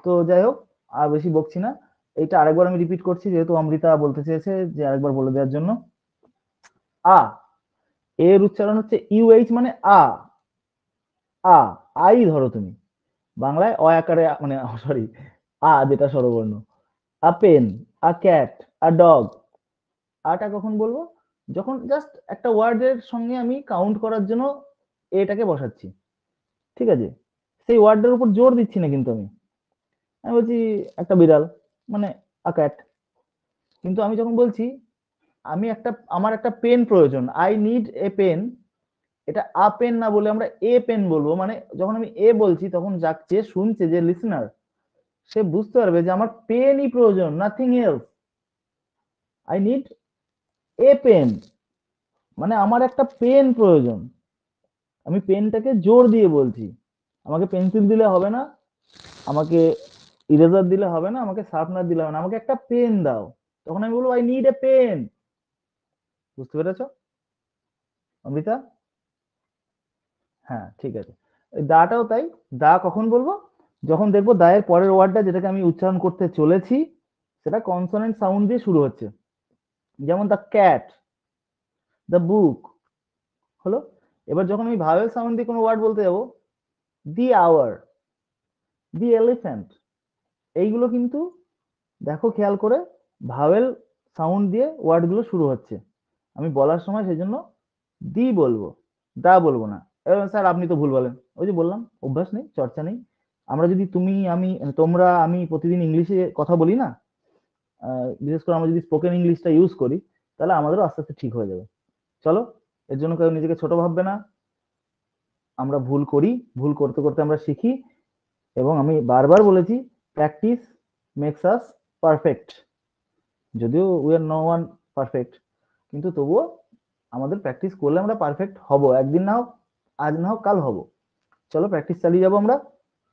তো যাই হোক, আর বেশি বকছি না। এইটা আরেকবার আমি রিপিট করছি, যেহেতু অমৃতা বলতে চেয়েছে, যে আরেকবার বলে দেওয়ার জন্য। আ এর উচ্চারণ হচ্ছে ইউএইচ, মানে আ। আ, আই ধরো তুমি, বাংলায় অ আকারে, মানে সরি, যেটা স্বরবর্ণ। A pen, a cat, a dog. আটা কখন বলবো? যখন জাস্ট একটা ওয়ার্ডের সঙ্গে আমি কাউন্ট করার জন্য এটাকে বসাচ্ছি। ঠিক আছে? সেই ওয়ার্ডটার উপর জোর দিচ্ছি না কিন্তু আমি। আমি বলছি একটা বিড়াল, মানে আ ক্যাট। কিন্তু আমি যখন বলছি আমার একটা পেন প্রয়োজন, আই নিড এ পেন, এটা আ পেন না বলে আমরা এ পেন বলবো। মানে যখন আমি এ বলছি তখন যে শুনছে, যে লিসেনার, সে বুঝতে পারবে যে আমার পেনই প্রয়োজন, nothing else. I need a pen, মানে আমার একটা পেন প্রয়োজন। আমি পেনটাকে জোর দিয়ে বলছি। আমাকে পেন্সিল দিলে হবে না, আমাকে ইরেজার দিলে হবে না, আমাকে শার্পনার দিলে হবে না, আমাকে একটা পেন দাও। তখন আমি বলবো আই নিড এ পেন। বুঝতে পেরেছো অমৃতা? হ্যাঁ, ঠিক আছে। এই দাটাও তাই। দা কখন বলবো? যখন দেখবো দায়ের পরের ওয়ার্ডটা, যেটাকে আমি উচ্চারণ করতে চলেছি, সেটা কনসোনেন্ট সাউন্ড দিয়ে শুরু হচ্ছে। যেমন দ্য ক্যাট, দ্য বুক হলো। এবার যখন আমি ভাওয়েল সাউন্ড দিয়ে কোনো ওয়ার্ড বলতে যাবো, দি আওয়ার, দি এলিফ্যান্ট, এইগুলো কিন্তু দেখো খেয়াল করে ভাওয়েল সাউন্ড দিয়ে ওয়ার্ডগুলো শুরু হচ্ছে। আমি বলার সময় সেই জন্য দি বলবো, দা বলবো না। এবার স্যার আপনি তো ভুল বলেন। ওই যে বললাম, অভ্যাস নেই, চর্চা নেই। আমরা যদি তুমি আমি তোমরা আমি প্রতিদিন ইংলিশে কথা বলি না, বিশেষ করে আমরা যদি স্পোকেন ইংলিশটা ইউজ করি, তাহলে আমাদেরও আস্তে আস্তে ঠিক হয়ে যাবে। চলো, এর জন্য কেউ নিজেকে ছোট ভাববে না। আমরা ভুল করি, ভুল করতে করতে আমরা শিখি। এবং আমি বারবার বলেছি, প্র্যাকটিস মেক্স আস পারফেক্ট। যদিও we are no one perfect, কিন্তু তবুও আমাদের প্র্যাকটিস করলে আমরা পারফেক্ট হব। একদিন না হোক, আজ না হোক কাল হব। চলো প্র্যাকটিস চালিয়ে যাবো আমরা।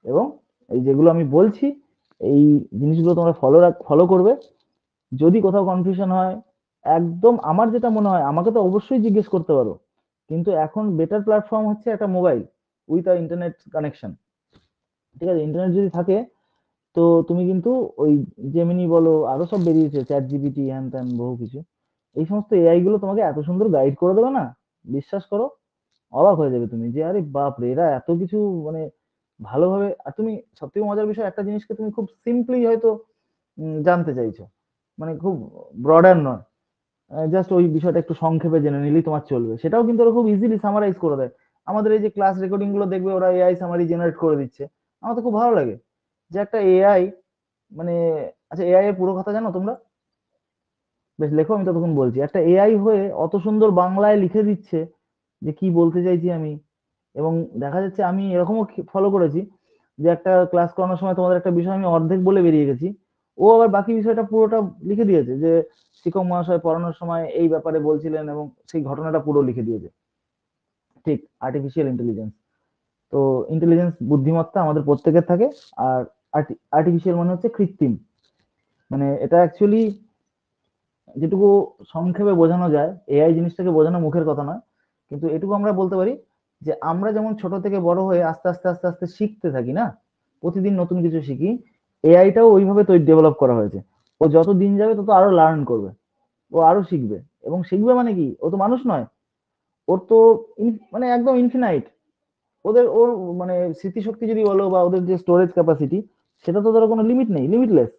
এবং এই যেগুলো আমি বলছি, এই জিনিসগুলো তোমরা ফলো করবে। যদি কোথাও কনফিউশন হয়, একদম আমার যেটা মনে হয়, আমাকে তো অবশ্যই জিজ্ঞেস করতে পারো। কিন্তু এখন বেটার প্ল্যাটফর্ম হচ্ছে একটা mobile with a internet connection. ঠিক আছে? ইন্টারনেট যদি থাকে, তো তুমি কিন্তু ওই জেমিনি বলো, আরো সব বেরিয়েছে, চ্যাট জিপিটি, হ্যান ত্যান বহু কিছু, এই সমস্ত এআই গুলো তোমাকে এত সুন্দর গাইড করে দেবে না, বিশ্বাস করো, অবাক হয়ে যাবে তুমি, যে আরে বাপ রে, এরা এত কিছু মানে ভালোভাবে। আর তুমি সবথেকে মজার বিষয়, একটা জিনিসকে তুমি খুব সিম্পলি হয়তো জানতে চাইছো, মানে খুব ব্রডার নয়, জাস্ট ওই বিষয়টা একটু সংক্ষেপে জেনে নিলেই তোমার চলবে, সেটাও কিন্তু ওরা খুব ইজিলি সামারাইজ করে দেয়। আমাদের এই যে ক্লাস রেকর্ডিং গুলো দেখবে, ওরা এআই সামারি জেনারেট করে দিচ্ছে। আমার তো খুব ভালো লাগে যে একটা এআই, মানে, আচ্ছা এআই এর পুরো কথা জানো তোমরা? বেশ, লেখো, আমি ততক্ষণ বলছি। একটা এআই হয়ে অত সুন্দর বাংলায় লিখে দিচ্ছে যে কি বলতে চাইছি আমি। এবং দেখা যাচ্ছে, আমি এরকমও ফলো করেছি যে একটা ক্লাস করানোর সময় তোমাদের একটা বিষয় আমি অর্ধেক বলে বেরিয়ে গেছি, ও আবার বাকি বিষয়টা পুরোটা লিখে দিয়েছে, যে শিক্ষক মহাশয় পড়ানোর সময় এই ব্যাপারে বলছিলেন, এবং সেই ঘটনাটা পুরো লিখে দিয়েছে। ঠিক, আর্টিফিশিয়াল ইন্টেলিজেন্স। তো ইন্টেলিজেন্স, বুদ্ধিমত্তা আমাদের প্রত্যেকের থাকে। আর আর্টিফিশিয়াল মানে হচ্ছে কৃত্রিম। মানে এটা অ্যাকচুয়ালি যেটুকু সংক্ষেপে বোঝানো যায়, এআই জিনিসটাকে বোঝানো মুখের কথা নয়, কিন্তু এটুকু আমরা বলতে পারি যে আমরা যেমন ছোট থেকে বড় হয়ে আস্তে আস্তে আস্তে আস্তে শিখতে থাকি না, প্রতিদিন নতুন কিছু শিখি, এআইটাও ওইভাবে তৈরি ডেভেলপ করা হয়েছে। ও যত দিন যাবে তত আরো লার্ন করবে, ও আরো শিখবে। এবং শিখবে মানে কি, ও তো মানুষ নয়, ওর তো মানে একদম ইনফিনাইট। ওর মানে স্মৃতিশক্তি যদি বলো, বা ওদের যে স্টোরেজ ক্যাপাসিটি, সেটা তো ধরো কোনো লিমিট নেই, লিমিটলেস।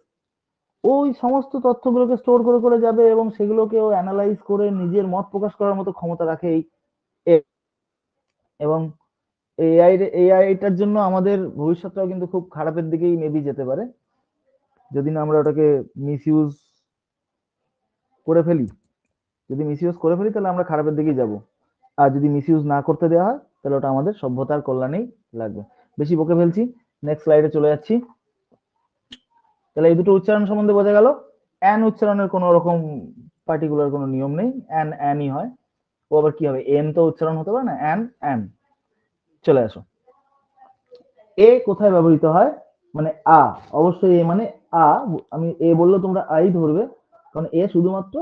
ওই সমস্ত তথ্যগুলোকে স্টোর করে করে যাবে, এবং সেগুলোকে ও অ্যানালাইজ করে নিজের মত প্রকাশ করার মতো ক্ষমতা রাখে এই AI। এবং এআইটার জন্য আমাদের ভবিষ্যৎটাও কিন্তু খুব খারাপের দিকেই মেবি যেতে পারে, যদি না আমরা ওটাকে মিসইউজ করে ফেলি। যদি মিসইউজ করে ফেলি, তাহলে আমরা খারাপের দিকেই যাব। আর যদি মিসইউজ না করতে দেওয়া হয়, তাহলে ওটা আমাদের সভ্যতার কল্যাণেই লাগবে। বেশি বকে ফেলছি, নেক্সট স্লাইডে চলে যাচ্ছি। তাহলে এই দুটো উচ্চারণ সম্বন্ধে বোঝা গেল। অ্যান উচ্চারণের কোনো রকম পার্টিকুলার কোনো নিয়ম নেই, অ্যান অ্যানই হয়। ও আবার কি হবে, এন তো উচ্চারণ হতে পারে না, অ্যান অ্যান। চলে আসো, এ কোথায় ব্যবহৃত হয়? মানে আ, অবশ্যই এ মানে আ। আমি এ বললেও তোমরা আই ধরবে, কারণ এ শুধুমাত্র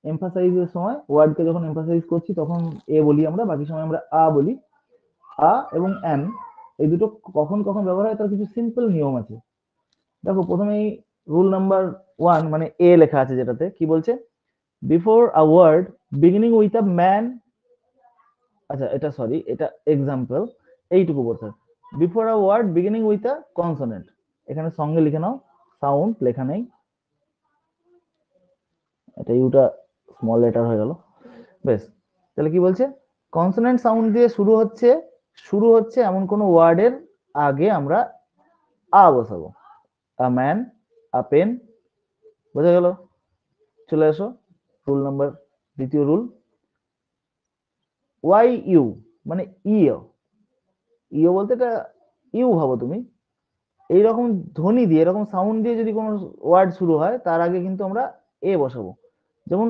এমফাসাইজের সময়, ওয়ার্ডকে যখন এমফাসাইজ করছি তখন এ বলি আমরা, বাকি সময় আমরা আ বলি। আ এবং অ্যান, এই দুটো কখন কখন ব্যবহার হয় তার কিছু সিম্পল নিয়ম আছে। দেখো, প্রথমেই রুল নাম্বার 1, মানে এ লেখা আছে যেটাতে, কি বলছে? Before a word beginning with a man, আচ্ছা এটা সরি, এটা এক্সাম্পল, এইটুকু বলতে, before a word beginning with a consonant, এখানে সঙ্গে লিখে নাও, সাউন্ড লেখা নেই, এটা ইউটা স্মল লেটার হয়ে গেল। বেশ, তাহলে কি বলছে, কনসোনেন্ট সাউন্ড দিয়ে শুরু হচ্ছে এমন কোন ওয়ার্ডের আগে আমরা আ বসাবো। আ ম্যান, আ পেন, বোঝা গেল? চলে আসো রুল নাম্বার, দ্বিতীয় রুল, ওয়াই ইউ মানে ইও, ইও বলতে এটা ইউ ভাবো তুমি, এইরকম ধ্বনি দিয়ে, এরকম সাউন্ড দিয়ে যদি কোনো ওয়ার্ড শুরু হয় তার আগে কিন্তু আমরা এ বসাবো। যেমন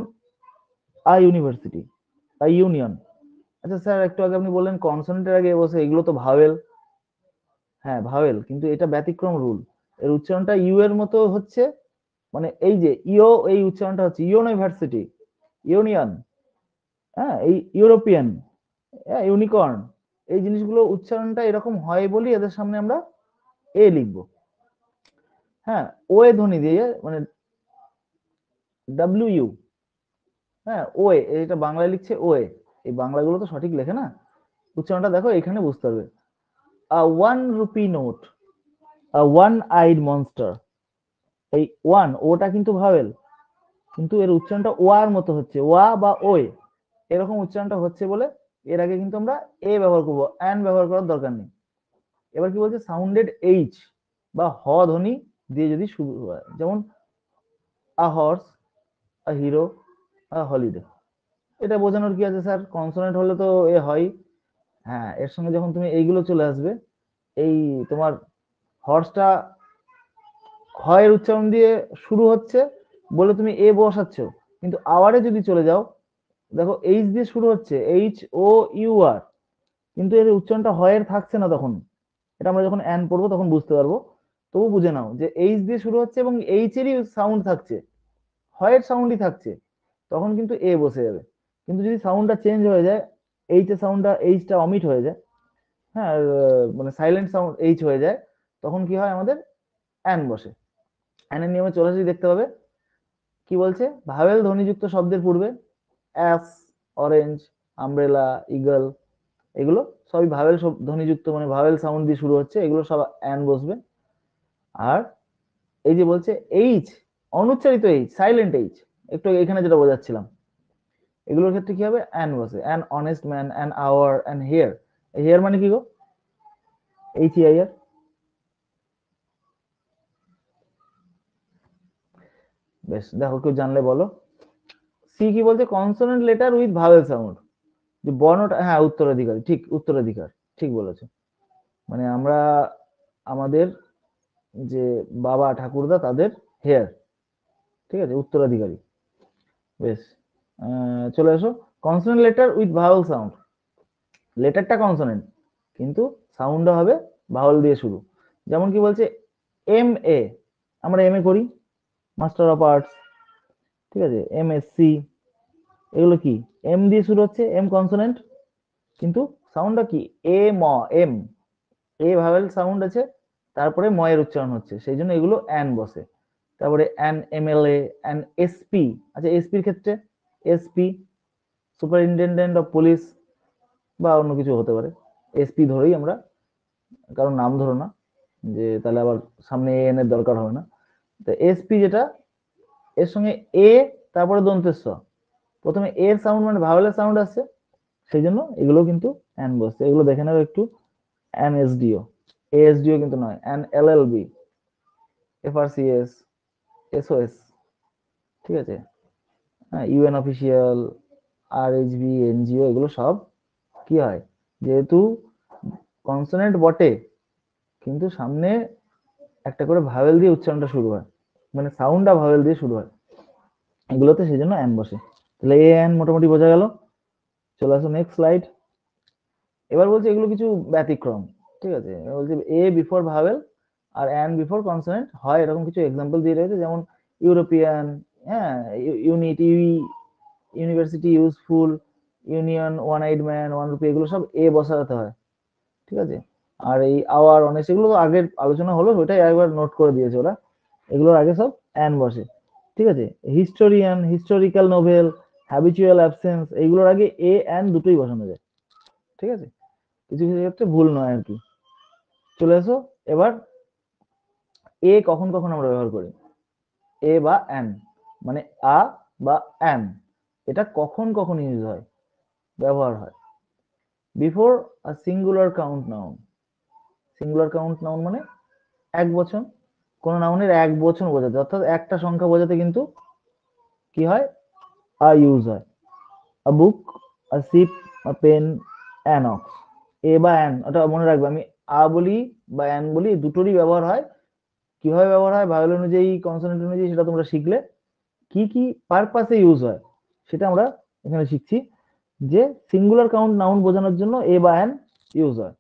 আ ইউনিভার্সিটি, আ ইউনিয়ন। আচ্ছা স্যার, একটু আগে আপনি বললেন কনসোনেন্টের আগে এ বসে, এগুলো তো ভাওয়েল। হ্যাঁ ভাওয়েল, কিন্তু এটা ব্যতিক্রম রুল, এর উচ্চারণটা ইউ এর মতো হচ্ছে, মানে এই যে ইও, এই উচ্চারণটা হচ্ছে ইউনিভার্সিটি, ইউনিয়ন, হ্যাঁ এই ইউরোপিয়ান, হ্যাঁ ইউনিকর্ন, এই জিনিসগুলো উচ্চারণটা এরকম হয় বলি এদের সামনে আমরা এ লিখবো। হ্যাঁ ও এ ধ্বনি দিয়ে, মানে ডাব্লিউ ইউ, হ্যাঁ ও এ, এটা বাংলায় লিখছে ও এ, এই বাংলাগুলো তো সঠিক লেখে না, উচ্চারণটা দেখো এখানে বুঝতে পারবে। আ 1 রুপি নোট, আ ওয়ান আইড মনস্টার, এই ওয়ান ওটা কিন্তু ভাওয়েল, কিন্তু এর উচ্চারণটা ওয়ার মতো হচ্ছে, ওয়া বা ওয়ে এরকম উচ্চারণটা হচ্ছে বলে এর আগে কিন্তু আমরা এ ব্যবহার করবো, অ্যান ব্যবহার করার দরকার নেই। এবার কি বলছে, সাউন্ডেড এইচ বা হ ধ্বনি দিয়ে যদি শুরু হয়, যেমন a horse, a hero, a holiday, এটা বোঝানোর কি আছে স্যার, কনসোনেন্ট হলে তো এ হয়। হ্যাঁ এর সঙ্গে যখন তুমি এইগুলো চলে আসবে, এই তোমার হর্সটা হয় উচ্চারণ দিয়ে শুরু হচ্ছে বলে তুমি এ বসাচ্ছ, কিন্তু আওয়ারে যদি চলে যাও, দেখো এইচ দিয়ে শুরু হচ্ছে, এইচ ও ইউ আর, কিন্তু এর উচ্চারণটা হয়ের থাকছে না তখন, এটা আমরা যখন অ্যান পড়বো তখন বুঝতে পারবো। তবু বুঝে নাও যে এইচ দিয়ে শুরু হচ্ছে এবং এইচ এরই সাউন্ড থাকছে, হয়ের সাউন্ডই থাকছে, তখন কিন্তু এ বসে যাবে। কিন্তু যদি সাউন্ডটা চেঞ্জ হয়ে যায়, এইচ এর সাউন্ডটা, এইচটা অমিট হয়ে যায়, হ্যাঁ মানে সাইলেন্ট সাউন্ড এইচ হয়ে যায়, তখন কি হয় আমাদের অ্যান বসে। অ্যানের নিয়মে চলে আসলে দেখতে পাবে কি বলছে, ভাওয়েল ধ্বনিযুক্ত শব্দের পূর্বে অ্যাস, অরেঞ্জ, আমব্রেলা, ইগল, এগুলো সবই ভাওয়েল ধ্বনিযুক্ত, মানে ভাওয়েল সাউন্ড দিয়ে শুরু হচ্ছে, এগুলো সব অ্যান বসবে। আর এই যে বলছে এইচ, অনুচ্চারিত এইচ, সাইলেন্ট এইচ, একটু এখানে যেটা বোঝাচ্ছিলাম, এগুলোর ক্ষেত্রে কি হবে, অ্যান বসে। An honest man, an hour, an heir, heir মানে কি গো, এইচ ই আই আর। বেশ, দেখো কেউ জানলে বলো। সি কি বলছে, consonant letter with vowel sound, যে বর্ণটা, হ্যাঁ উত্তরাধিকারী, ঠিক উত্তরাধিকার, ঠিক বলেছো, মানে আমরা আমাদের যে বাবা ঠাকুরদা তাদের হেয়ার, ঠিক আছে, উত্তরাধিকারী। বেশ, চলে আসো, consonant letter with vowel sound, লেটারটা কনসোনেন্ট কিন্তু সাউন্ডটা হবে ভাওয়েল দিয়ে শুরু। যেমন কি বলছে, এম এ, আমরা এম এ করি, মাস্টার অফ আর্টস, ঠিক আছে, এম এস সি, এগুলো কি এম দিয়ে শুরু হচ্ছে, এম কনসোনেন্ট, কিন্তু সাউন্ডটা কি এ ম, এম, এ ভাওয়েল সাউন্ড আছে, তারপরে ম এর উচ্চারণ হচ্ছে, সেই জন্য এগুলো অ্যান বসে। তারপরে অ্যান এমএলএ, অ্যান এসপি, আচ্ছা এসপির ক্ষেত্রে এসপি, সুপারিনটেন্ডেন্ট অফ পুলিশ, বা অন্য কিছু হতে পারে, এসপি ধরেই আমরা, কারণ নাম ধরো না, যে তাহলে আবার সামনে এন এর দরকার হবে না। তো এসপি যেটা, এর সঙ্গে এ, তারপরে দন্তেস, প্রথমে এর সাউন্ড মানে ভাওয়েলের সাউন্ড আসছে, সেই জন্য এগুলো কিন্তু অ্যান বসছে। এগুলো দেখে নেবে একটু, অ্যান এসডিও, এএসডিও কিন্তু নয়, অ্যান এলএলবি, এফআরসিএস, এসওএস, ঠিক আছে, হ্যাঁ ইউএন অফিসিয়াল, আরএইচবি, এনজিও, এগুলো সব কি হয়, যেহেতু কনসোনেন্ট বটে কিন্তু সামনে একটা করে ভাওয়েল দিয়ে উচ্চারণটা শুরু হয়, মানে সাউন্ডটা ভাওয়েল দিয়ে শুরু হয়, এগুলোতে সেই জন্য অ্যান বসে। তাহলে এ অ্যান মোটামুটি বোঝা গেল। চলে আসো নেক্সট স্লাইড। এবার বলছে এগুলো কিছু ব্যতিক্রম, ঠিক আছে, বলছে এ বিফোর ভাওয়েল আর অ্যান বিফোর কনসোনেন্ট হয়, এরকম কিছু এক্সাম্পল দিয়ে রয়েছে, যেমন ইউরোপিয়ান, হ্যাঁ unit, university, useful, union, one eyed man, 1 rupee, এগুলো সব এ বসাতে হয়, ঠিক আছে। আর এই আওয়ার, অনেস্ট, এগুলো তো আগের আলোচনা হলো, ওইটাই একবার নোট করে দিয়েছে ওরা, এগুলোর আগে সব অ্যান বসে, ঠিক আছে। Historian, historical novel, habitual absence, এইগুলোর আগে এ অ্যান দুটোই বসানো যায়, ঠিক আছে, কিছু কিছু ক্ষেত্রে ভুল নয় আর কি। চলে আসো এবার এ কখন কখন আমরা ব্যবহার করি, এ বা অ্যান, মানে আ বা অ্যান, এটা কখন কখন ইউজ হয়, ব্যবহার হয়? Before a singular count noun. Singular count noun মানে এক বচন, কোন নাউনের এক বচন বোঝাতে, অর্থাৎ একটা সংখ্যা বোঝাতে কিন্তু কি হয়, আ ইউজ হয়। A book, a ship, a pen, an ox. A বা অ্যান, ওটা মনে রাখবে, আমি আ বলি বা অ্যান বলি, দুটোরই ব্যবহার হয়। কিভাবে ব্যবহার হয় ভায়োল অনুযায়ী, কনসোনেন্ট অনুযায়ী, সেটা তোমরা শিখলে। কি কি পারপাসে ইউজ হয় সেটা আমরা এখানে শিখছি। যে সিঙ্গুলার কাউন্ট নাউন বোঝানোর জন্য এ বা অ্যান ইউজ হয়।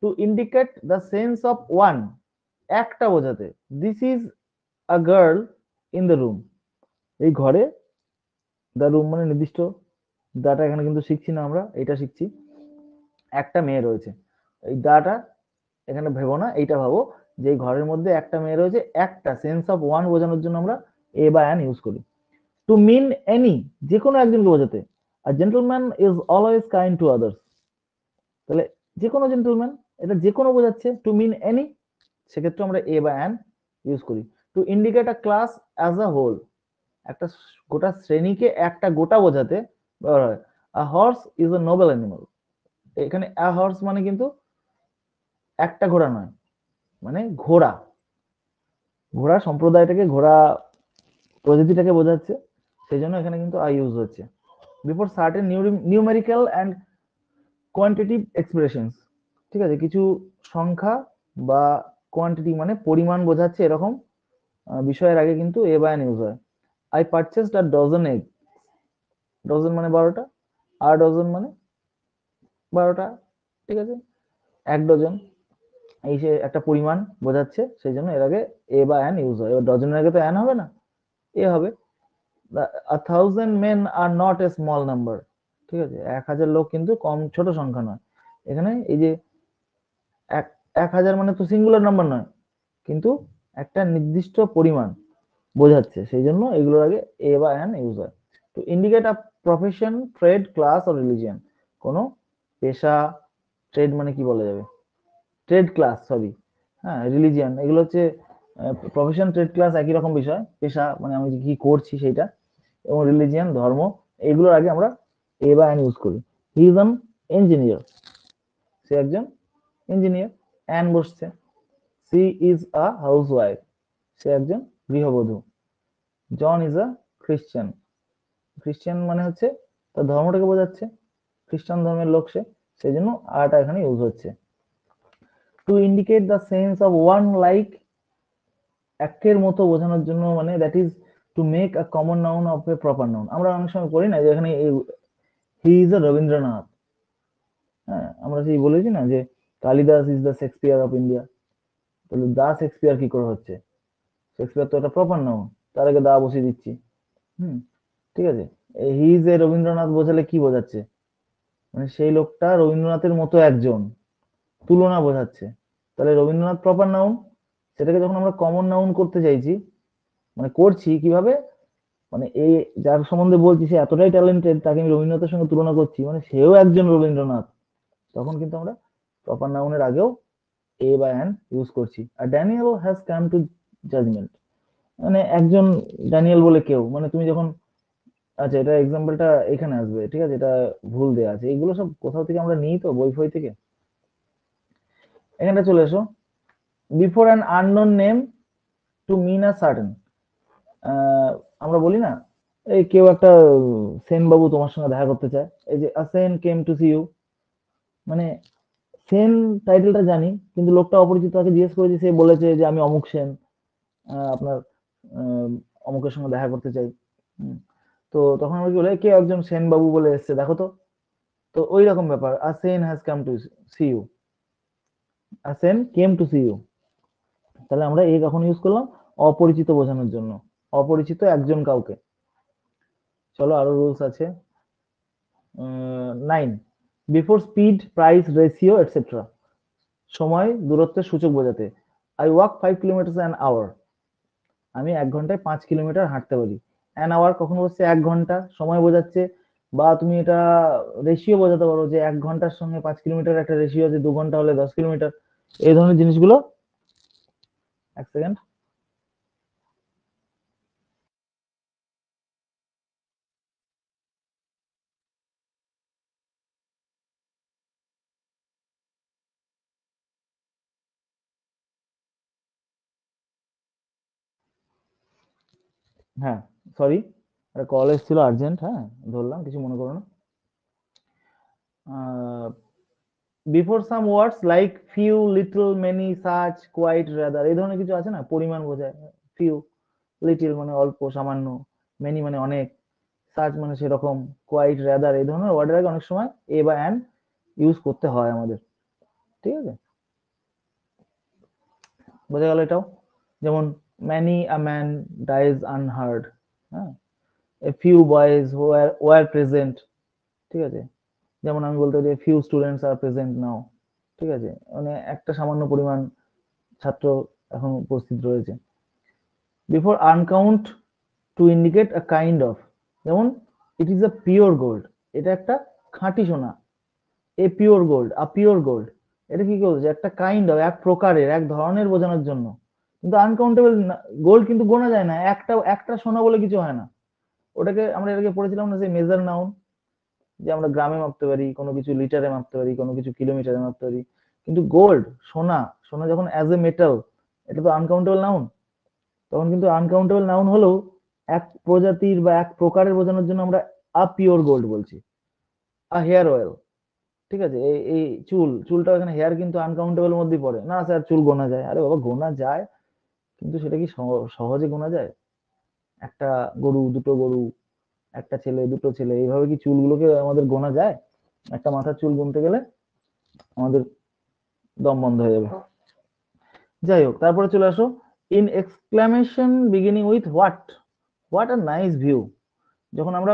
To indicate the sense of one, একটা বোঝাতে। This is a girl in the room, এই ঘরে, দ্য রুম মানে নির্দিষ্ট, দাটা এখানে কিন্তু শিখছি না আমরা, এটা শিখছি। একটা মেয়ে রয়েছে, এই দাটা এখানে ভেবো না, এইটা ভাবো যে এই ঘরের মধ্যে একটা মেয়ে রয়েছে, একটা সেন্স অফ ওয়ান বোঝানোর জন্য আমরা এ বা অ্যান ইউজ করি। টু মিন এনি, যে কোনো একজনকে বোঝাতে। A gentleman is always kind to others, তাহলে যে কোনো জেন্টলম্যান, এটা যে কোনো বোঝাচ্ছে। টু মিন এনি, সেক্ষেত্রে আমরা এ বা অ্যান ইউজ করি। To indicate a class as a whole, একটা গোটা শ্রেণীকে একটা গোটা বোঝাতে ব্যবহার হয়। A horse is a noble animal, এখানে আ হর্স মানে কিন্তু একটা ঘোড়া নয়, মানে ঘোড়া, ঘোড়া সম্প্রদায়টাকে, ঘোড়া প্রজাতিটাকে বোঝাচ্ছে, সেই জন্য এখানে কিন্তু আই ইউজ হচ্ছে। Before certain numerical and quantitative expressions, ঠিক আছে, কিছু সংখ্যা বা কোয়ান্টিটি মানে পরিমাণ বোঝাচ্ছে এরকম বিষয়ের আগে কিন্তু এ বা অ্যান ইউজ হয়। I purchased a dozen egg, dozen মানে 12টা, আর ডজন মানে 12টা, ঠিক আছে, এক ডজন, এই যে একটা পরিমাণ বোঝাচ্ছে, সেই জন্য এর আগে এ বা অ্যান ইউজ হয়। এবার ডজনের আগে তো অ্যান হবে না, এ হবে। A thousand men are not a small number, ঠিক আছে, 1000 লোক কিন্তু কম, ছোট সংখ্যা নয়। এখানে এই যে এক 1000 মানে তো সিঙ্গুলার নাম্বার নয়, কিন্তু একটা নির্দিষ্ট পরিমাণ বোঝাচ্ছে, সেই জন্য এগুলোর আগে এ বা অ্যান ইউজ হয়। Two indicate a profession, trade, class or religion, কোনো পেশা, ট্রেড মানে কি বলা যাবে, ট্রেড ক্লাস, সরি, হ্যাঁ, রিলিজিয়ন, এগুলো হচ্ছে প্রফেশন, ট্রেড, ক্লাস একই রকম বিষয়, পেশা মানে আমি কি করছি সেইটা, এবং রিলিজিয়ন ধর্ম, এগুলোর আগে আমরা এ বা অ্যান ইউজ করি। হি ইজ অ্যান ইঞ্জিনিয়ার, সে একজন ইঞ্জিনিয়ার, অ্যান বসছে। সি ইজ আ হাউসওয়াইফ, সে একজন গৃহবধূ। জন ইজ আ খ্রিস্টান, খ্রিস্টান মানে হচ্ছে তার ধর্মটাকে বোঝাচ্ছে, খ্রিস্টান ধর্মের লোক সে, সেই জন্য আটা এখানে ইউজ হচ্ছে। To indicate the sense of one, like, একের মতো বোঝানোর জন্য, মানে that is to make a common noun of a proper noun. আমরা অনেক সময় করি না যে এখানে হি ইজ আ রবীন্দ্রনাথ, হ্যাঁ, আমরা সেই বলেছি না যে Kalidas is the Shakespeare of India, তাহলে দা শেক্সপিয়ার কি করে হচ্ছে, শেক্সপিয়ার তো একটা প্রপার নাউন, তার আগে দা বসিয়ে দিচ্ছি। হুম, ঠিক আছে। হি ইজ এ রবীন্দ্রনাথ বোঝালে কি বোঝাচ্ছে, মানে সেই লোকটা রবীন্দ্রনাথের মতো একজন, তুলনা বোঝাচ্ছে। তাহলে রবীন্দ্রনাথ প্রপার নাউন, সেটাকে যখন আমরা কমন নাউন করতে চাইছি, মানে করছি কিভাবে, মানে এই যার সম্বন্ধে বলছি সে এতটাই ট্যালেন্টেড, তাকে আমি রবীন্দ্রনাথের সঙ্গে তুলনা করছি, মানে সেও একজন রবীন্দ্রনাথ, তখন কিন্তু আমরা প্রপার নাউনের আগেও এ বা অ্যান ইউজ করছি। A Daniel has come to judgment, মানে একজন ড্যানিয়েল বলে কেউ, মানে তুমি যখন, আচ্ছা এটা এক্সাম্পলটা এখানে আসবে, ঠিক আছে, এটা ভুল দেয়া আছে, এগুলো সব কোথাও থেকে আমরা নিই তো, বই ফই থেকে। এখানটা চলে এসো। Before an unknown name, to mean a certain, আমরা বলি না, এই কেউ একটা সেন বাবু তোমার সঙ্গে দেখা করতে চায়, এই যে Sen came to see you, মানে সেন টাইটেলটা জানি, কিন্তু লোকটা অপরিচিত, তাকে জিজ্ঞেস করেছি, সে বলেছে যে আমি অমুক সেন, আপনার আহ, অমুকের সঙ্গে দেখা করতে চাই। হুম, তো তখন আমরা কি বলে, কেউ একজন সেন বাবু বলে এসছে, দেখো তো। তো ওই রকম ব্যাপার, a Sen has come to see you, a Sen came to see you, তাহলে আমরা এই কখন ইউজ করলাম, অপরিচিত বোঝানোর জন্য, অপরিচিত একজন কাউকে। চলো আরো রুলস আছে। 9, before speed, price, ratio etcetera, সময়, দূরত্বের সূচক বোঝাতে। I walk 5 kilometre an hour, আমি 1 ঘন্টায় 5 কিলোমিটার হাঁটতে পারি। অ্যান আওয়ার কখন বলছে, 1 ঘন্টা, সময় বোঝাচ্ছে। বা তুমি এটা রেশিও বোঝাতে পারো, যে 1 ঘন্টার সঙ্গে 5 কিলোমিটার একটা রেশিও আছে, 2 ঘন্টা হলে 10 কিলোমিটার, এই ধরনের জিনিসগুলো। এক সেকেন্ড, হ্যাঁ, সরি, একটা কল এসেছিল আর্জেন্ট, হ্যাঁ ধরলাম, কিছু মনে করো না। Before some words like few, little, many, such, quite, rather, এই ধরনের কিছু আছে না, পরিমাণ বোঝায়। ফিউ, লিটল মানে অল্প সামান্য, মেনি মানে অনেক, সাচ মানে সেরকম, কোয়াইট, রাদার, এই ধরনের ওয়ার্ডের আগে অনেক সময় এ বা অ্যান ইউজ করতে হয় আমাদের, ঠিক আছে? বোঝা গেল এটাও? যেমন many a man dies unheard, হ্যাঁ, a few boys were present, ঠিক আছে? যেমন আমি বলতে পারি few students are present now, ঠিক আছে? মানে একটা সামান্য পরিমাণ ছাত্র এখন উপস্থিত রয়েছে। Before uncount, to indicate a kind of, যেমন it is a pure gold, এটা একটা খাঁটি সোনা। A pure gold, a pure gold, এটা কি বলছে? একটা কাইন্ড অফ, এক প্রকারের, এক ধরনের বোঝানোর জন্য। কিন্তু আনকাউন্টেবল গোল্ড কিন্তু গোনা যায় না, একটা একটা সোনা বলে কিছু হয় না। ওটাকে আমরা এটাকে পড়েছিলাম না, যে মেজার নাউন, যে আমরা গ্রামে মাপতে পারি, কোনো কিছু লিটারে মাপতে পারি, কোনো কিছু কিলোমিটারে মাপতে পারি। কিন্তু গোল্ড, সোনা, সোনা যখন অ্যাজ এ মেটাল, এটা তো আনকাউন্টেবল নাউন। তখন কিন্তু আনকাউন্টেবল নাউন হলেও এক প্রজাতির বা এক প্রকারের বোঝানোর জন্য আমরা আ পিওর গোল্ড বলছি। আ হেয়ার অয়েল, ঠিক আছে? এই এই চুলটা এখানে হেয়ার কিন্তু আনকাউন্টেবল মধ্যেই পড়ে না স্যার, চুল গোনা যায়। আরে বাবা, গোনা যায়, কিন্তু সেটা কি সহজে গোনা যায়? একটা গরু, দুটো গরু, একটা ছেলে, দুটো ছেলে, এইভাবে কি চুলগুলোকে আমাদের গোনা যায়? একটা মাথার চুল গুনতে গেলে আমাদের দম বন্ধ হয়ে যাবে। যাই হোক, তারপরে চলে আসো in exclamation beginning with what, what a nice view. যখন আমরা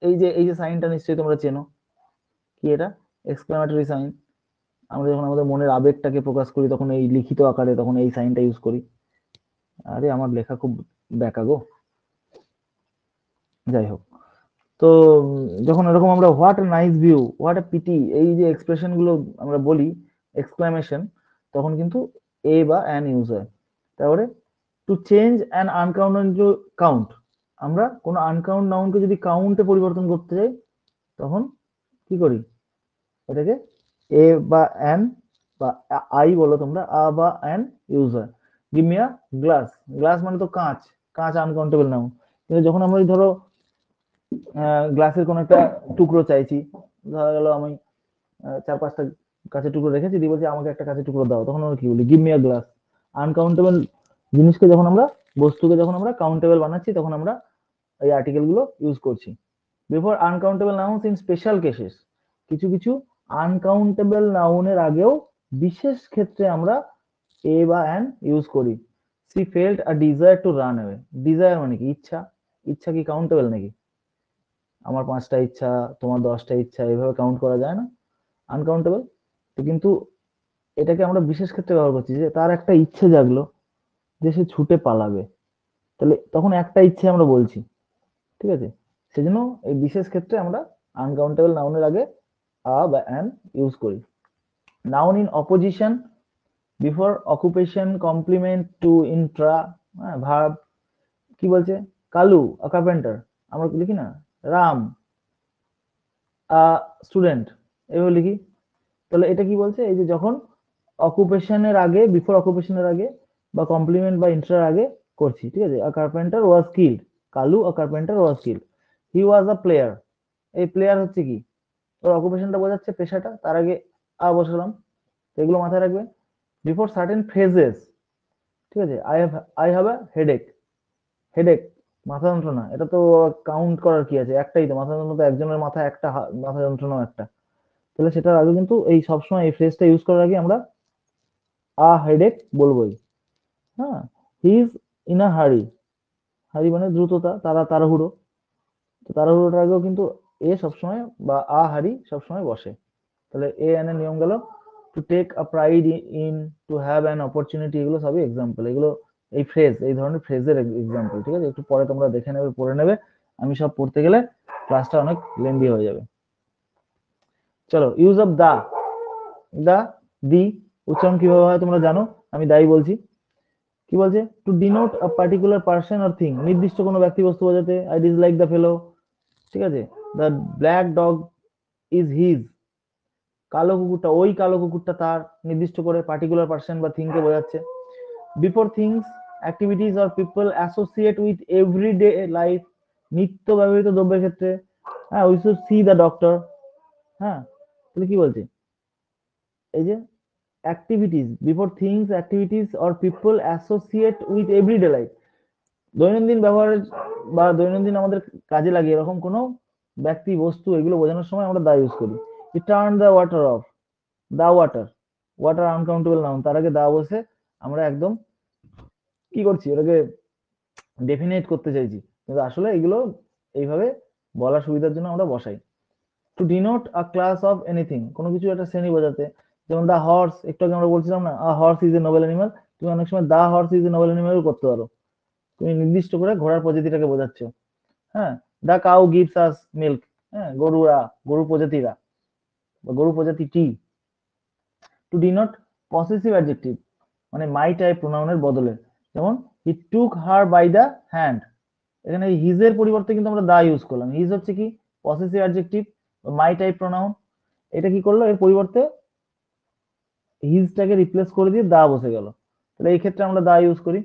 এই যে সাইনটা নিশ্চয়ই তোমরা চেনো, কি এটা? Exclamatory sign. আমরা যখন আমাদের মনের আবেগটাকে প্রকাশ করি তখন এই লিখিত আকারে তখন এই সাইনটা ইউজ করি। আরে আমার লেখা খুব ব্যাকা গো। যাই হোক, তো যখন এরকম আমরা what a nice view, what a PT, এই যে এক্সপ্রেশন গুলো আমরা বলি, এক্সক্লামেশন, তখন কিন্তু এ বা অ্যান ইউজ হয়। তারপরে to change an uncount into count, আমরা কোনো আনকাউন্ট নাউনকে যদি কাউন্টে পরিবর্তন করতে চাই তখন কি করি? এটাকে এ বা অ্যান বা আই বলো তোমরা, আ বা অ্যান ইউজ হয়। Give me a glass, glass মানে তো কাঁচ, কাঁচ আনকাউন্টেবল নাউন। কিন্তু যখন আমরা ধরো গ্লাসের কোনো একটা টুকরো চাইছি, ধরা গেল আমি 4-5টা কাঁচের টুকরো রেখেছি, দিয়ে বলছি আমাকে একটা কাঁচের টুকরো দাও, তখন আমরা কি বলি? Give me a glass. Uncountable জিনিসকে যখন আমরা, বস্তুকে যখন আমরা কাউন্টেবল বানাচ্ছি তখন আমরা এই আর্টিকেল গুলো ইউজ করছি। Before uncountable nouns in special cases, কিছু কিছু আনকাউন্টেবল নাউনের আগেও বিশেষ ক্ষেত্রে আমরা এ বা অ্যান ইউজ করি। She felt a desire to run away, desire মানে কি? ইচ্ছা। ইচ্ছা কি কাউন্টেবল নাকি? আমার 5টা ইচ্ছা, তোমার 10টা ইচ্ছা, এভাবে কাউন্ট করা যায় না? আনকাউন্টেবল। তো কিন্তু এটাকে আমরা বিশেষ ক্ষেত্রে ব্যবহার করছি, যে তার একটা ইচ্ছে জাগলো যে সে ছুটে পালাবে, তাহলে তখন একটা ইচ্ছে আমরা বলছি, ঠিক আছে? সেজন্য এই বিশেষ ক্ষেত্রে আমরা আনকাউন্টেবল নাউনের আগে আ বা অ্যান ইউজ করি। Noun in opposition before occupation, complement, to, intra, হ্যাঁ, ভার্ব। কি বলছে? কালু আ কার্পেন্টার, আমরা লিখি না? রাম আ স্টুডেন্ট, এভাবে লিখি। তাহলে এটা কি বলছে? এই যে যখন অকুপেশনের আগে, বিফোর অকুপেশনের আগে বা কমপ্লিমেন্ট বা ইন্ট্রার আগে করছি, ঠিক আছে? A carpenter was skilled, Kalu a carpenter was skilled. He was a player, এই প্লেয়ার হচ্ছে কি? ওর অকুপেশনটা বোঝাচ্ছে, পেশাটা, তার আগে আ বসালাম। এগুলো মাথায় রাখবে। বিফোর সার্টেন ফ্রেজেস, ঠিক আছে? I have a headache, headache মাথা যন্ত্রণা, এটা তো কাউন্ট করার কি আছে? একটাই তো মাথা যন্ত্রণা, তো একজনের মাথায় একটা, মাথা যন্ত্রণাও একটা। তাহলে সেটার আগে কিন্তু এই সবসময় এই ফ্রেজটা ইউজ করার আগে আমরা আ হেডেক বলবোই। হ্যাঁ, হি ইজ ইন আ হারি, হারি মানে দ্রুততা, তাড়াহুড়ো। তো তাড়াহুড়োটার আগেও কিন্তু এ সবসময় বা আ হারি সবসময় বসে। তাহলে এ এন এর নিয়ম গেল। To take a pride in, to have an opportunity, এগুলো সবই এক্সাম্পল। এগুলো এই ফ্রেজ, এই ধরনের ফ্রেজের এক্সাম্পল, ঠিক আছে? একটু পরে তোমরা দেখে নেবে, পড়ে নেবে। আমি সব পড়তে গেলে ক্লাসটা অনেক লেন্দি হয়ে যাবে। চলো, ইউজ অফ দা, দা, দি উচ্চারণ কিভাবে হয় তোমরা জানো, আমি দাই বলছি। কি বলছে? To denote a particular person or thing, নির্দিষ্ট কোনো ব্যক্তি বস্তু বোঝাতে। আই ডিসলাইক দ্য ফেলো, ঠিক আছে? The black dog is his, কালো কুকুরটা, ওই কালো কুকুরটা তার, নির্দিষ্ট করে পার্টিকুলার পার্সন বা থিংকে বোঝাচ্ছে। Before things activities or people associate with everyday life, নিত্য ব্যবহৃত দ্রব্যের ক্ষেত্রে। হ্যাঁ, we should see the doctor. হ্যাঁ, তাহলে কি বলছে, এই যে activities before things, activities or people associate with everyday life, দৈনন্দিন ব্যবহারের বা দৈনন্দিন আমাদের কাজে লাগে এরকম কোনো ব্যক্তি, বস্তু, এগুলো বোঝানোর সময় আমরা দা ইউজ করি। Turn the water off, the water, water uncountable noun, তার আগে দা বসে আমরা একদম কি করছি, ওটাকে ডেফিনেট করতে চাইছি, কিন্তু আসলে এগুলো এইভাবে বলার সুবিধার জন্য আমরা বসাই। To denote a class of anything, কোনো কিছু একটা শ্রেণী বোঝাতে, যেমন দা হর্স, একটু আগে আমরা বলছিলাম না, a horse is a noble animal, তুমি অনেক সময় the horse is a noble animal করতে পারো, তুমি নির্দিষ্ট করে ঘোড়ার প্রজাতিটাকে বোঝাচ্ছ। হ্যাঁ, the cow gives us milk, হ্যাঁ, গরুরা, গরু প্রজাতিরা বা গরু প্রজাতিটি। টু ডিনোট পসেসিভ অ্যাডজেক্টিভ, মানে মাই টাইপ প্রোনাউনের বদলে, যেমন হি টুক হার বাই দ্য হ্যান্ড, এখানে হিজ এর পরিবর্তে কিন্তু আমরা দা ইউজ করলাম। হিজ হচ্ছে কি পসেসিভ অ্যাডজেক্টিভ, মাই টাইপ প্রোনাউন, এটা কি করলো, এর পরিবর্তে হিজটাকে রিপ্লেস করে দিয়ে দা বসে গেল, তাহলে এই ক্ষেত্রে আমরা দা ইউজ করি।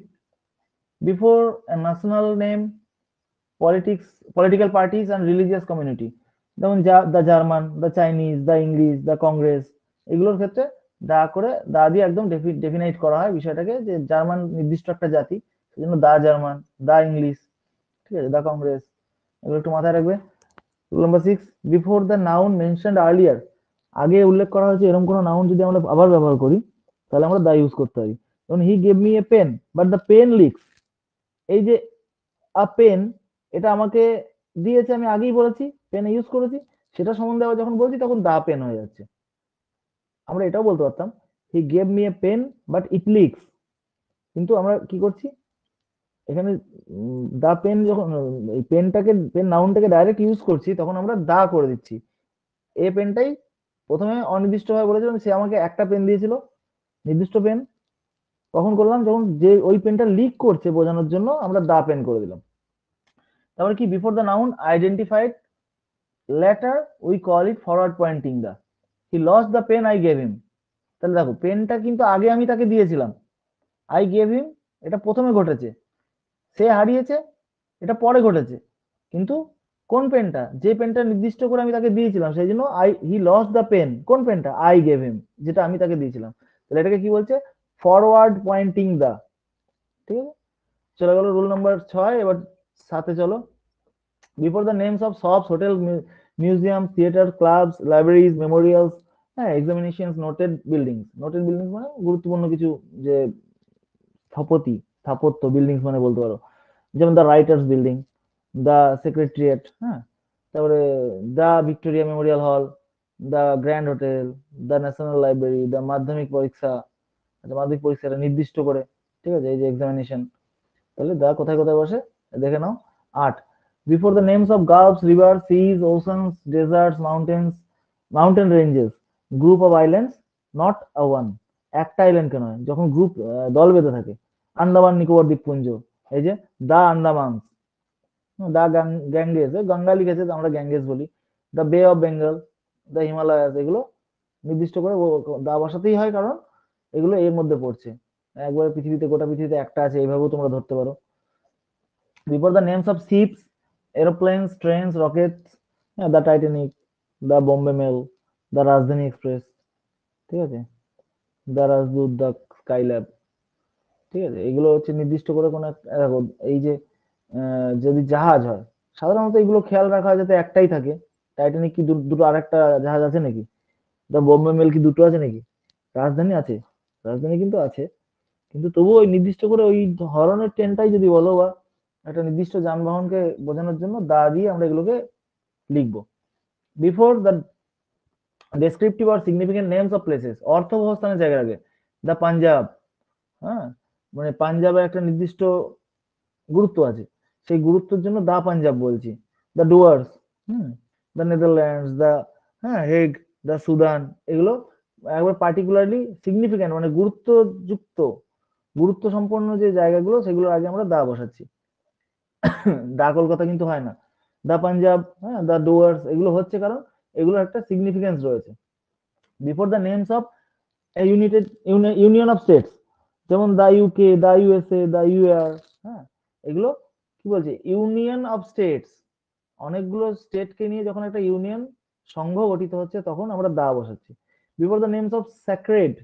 Before national name, politics, political parties and religious community, যেমন the German, the Chinese, the English, the Congress, এগুলোর ক্ষেত্রে দা করে, দা দিয়ে একদম ডেফিনাইট করা হয় বিষয়টাকে, যে জার্মান নির্দিষ্ট একটা জাতি, সেজন্য দা জার্মান, দা ইংলিশ, ঠিক আছে, দা কংগ্রেস, এগুলো একটু মাথায় রাখবে। Rule number 6, before the noun mentioned earlier, আগে উল্লেখ করা হয়েছে এরকম কোনো নাউন যদি আমরা আবার ব্যবহার করি, তাহলে আমরা দা ইউজ করতে পারি। যেমন he gave me a pen but the pen leaks, এই যে আ পেন, এটা আমাকে দিয়েছে, আমি আগেই বলেছি পেন ইউজ করেছি, সেটা সম্বন্ধে আবার যখন বলছি তখন দা পেন হয়ে যাচ্ছে। আমরা এটাও বলতে পারতাম he gave me a pen but it leaks, কিন্তু আমরা কি করছি এখানে, দা পেন যখন এই পেনটাকে, পেন নাউনটাকে ডাইরেক্ট ইউজ করছি, তখন আমরা দা করে দিচ্ছি। এ পেনটাই প্রথমে অনির্দিষ্টভাবে বলেছিলাম, সে আমাকে একটা পেন দিয়েছিল, নির্দিষ্ট পেন, কখন করলাম, যখন যে ওই পেনটা লিক করছে বোঝানোর জন্য আমরা দা পেন করে দিলাম। তারপরে কি, before the noun identified later we call it forward pointing the, he lost the pen I gave him, তাহলে দেখো পেনটা কিন্তু আগে আমি তাকে দিয়েছিলাম, আই গেভ হিম এটা প্রথমে ঘটেছে, সে হারিয়েছে এটা পরে ঘটেছে, কিন্তু কোন পেনটা, যে পেনটা নির্দিষ্ট করে আমি তাকে দিয়েছিলাম, সেই জন্য হি লস্ট দ্য পেন, কোন পেনটা, আই গেভ হিম, যেটা আমি তাকে দিয়েছিলাম, তাহলে এটাকে কি বলছে, ফরওয়ার্ড পয়েন্টিং দা। ঠিক আছে, চলে গেল রুল নাম্বার 6, এবার 7-এ চলো। Before the names of shops, hotel, museum, theatre, clubs, libraries, memorials, হ্যাঁ, examinations, noted buildings, noted buildings মানে গুরুত্বপূর্ণ কিছু, যে স্থপতি, স্থাপত্য, বিল্ডিংস মানে বলতে পারো, যেমন the Writers Building, the Secretariat, হ্যাঁ, তারপরে the Victoria Memorial Hall, the Grand Hotel, the National Library, the Madhyamik পরীক্ষা, আচ্ছা মাধ্যমিক পরীক্ষাটা নির্দিষ্ট করে, ঠিক আছে, এই যে এক্সামিনেশন, তাহলে দা কোথায় কোথায় বসে দেখে নাও। 8, before the names of gulfs, river, seas, oceans, deserts, mountains, mountain ranges, group of islands, not a one, একটা আইল্যান্ডকে নয়, যখন গ্রুপ, দল বেঁধে থাকে, আন্দামান নিকোবর দ্বীপপুঞ্জ, এই যে দা আন্দামান, দা গ্যাঙ্গেস, গঙ্গা লিখেছে আমরা গ্যাঙ্গেস বলি, দ্য বে অফ বেঙ্গল, দ্য হিমালয়াস, এগুলো নির্দিষ্ট করে দা বসাতেই হয়, কারণ এগুলো এর মধ্যে পড়ছে, একবারে পৃথিবীতে, গোটা পৃথিবীতে একটা আছে, এইভাবেও তোমরা ধরতে পারো। Before the names of ships, aeroplanes, trains, rockets, the Titanic, the Bombay Mail, the Rajdhani Express, ঠিক আছে, দ্য রাজদূত, দ্য স্কাইল্যাব, ঠিক আছে, এগুলো হচ্ছে নির্দিষ্ট করে কোনো দেখো, এই যে যদি জাহাজ হয়, সাধারণত এগুলো খেয়াল রাখা হয় যাতে একটাই থাকে। টাইটানিক কি দুটো আরেকটা জাহাজ আছে নাকি, দ্য বোম্বে মেল কি দুটো আছে নাকি, রাজধানী আছে, রাজধানী কিন্তু আছে, কিন্তু তবুও ওই নির্দিষ্ট করে ওই ধরনের ট্রেনটাই যদি বলো, বা একটা নির্দিষ্ট যানবাহনকে বোঝানোর জন্য দা দিয়ে আমরা এগুলোকে লিখবো। Before the descriptive or significant names of places, অর্থবহ স্থানের জায়গার আগে, দ্য পাঞ্জাব, হ্যাঁ, মানে পাঞ্জাবের একটা নির্দিষ্ট গুরুত্ব আছে, সেই গুরুত্বের জন্য দা পাঞ্জাব বলছি। The Dooars, the Netherlands, the, হ্যাঁ, হেগ, দ্য সুদান, এগুলো একবার পার্টিকুলারলি সিগনিফিক্যান্ট মানে গুরুত্বযুক্ত, গুরুত্ব সম্পন্ন যে জায়গাগুলো, সেগুলোর আগে আমরা দা বসাচ্ছি। দা কলকাতা কিন্তু হয় না, দা পাঞ্জাব, হ্যাঁ, দা ডুয়ার্স, এগুলো হচ্ছে কারণ এগুলোর একটা সিগনিফিকেন্স রয়েছে। Before the names of united union of states, যেমন দা ইউকে, দা ইউএসএ, দা ইউআর, হ্যাঁ, এগুলো কি বলছে, ইউনিয়ন অফ স্টেটস, অনেকগুলো স্টেটকে নিয়ে যখন একটা ইউনিয়ন সংঘ গঠিত হচ্ছে তখন আমরা দা বসাচ্ছি। Before the names of sacred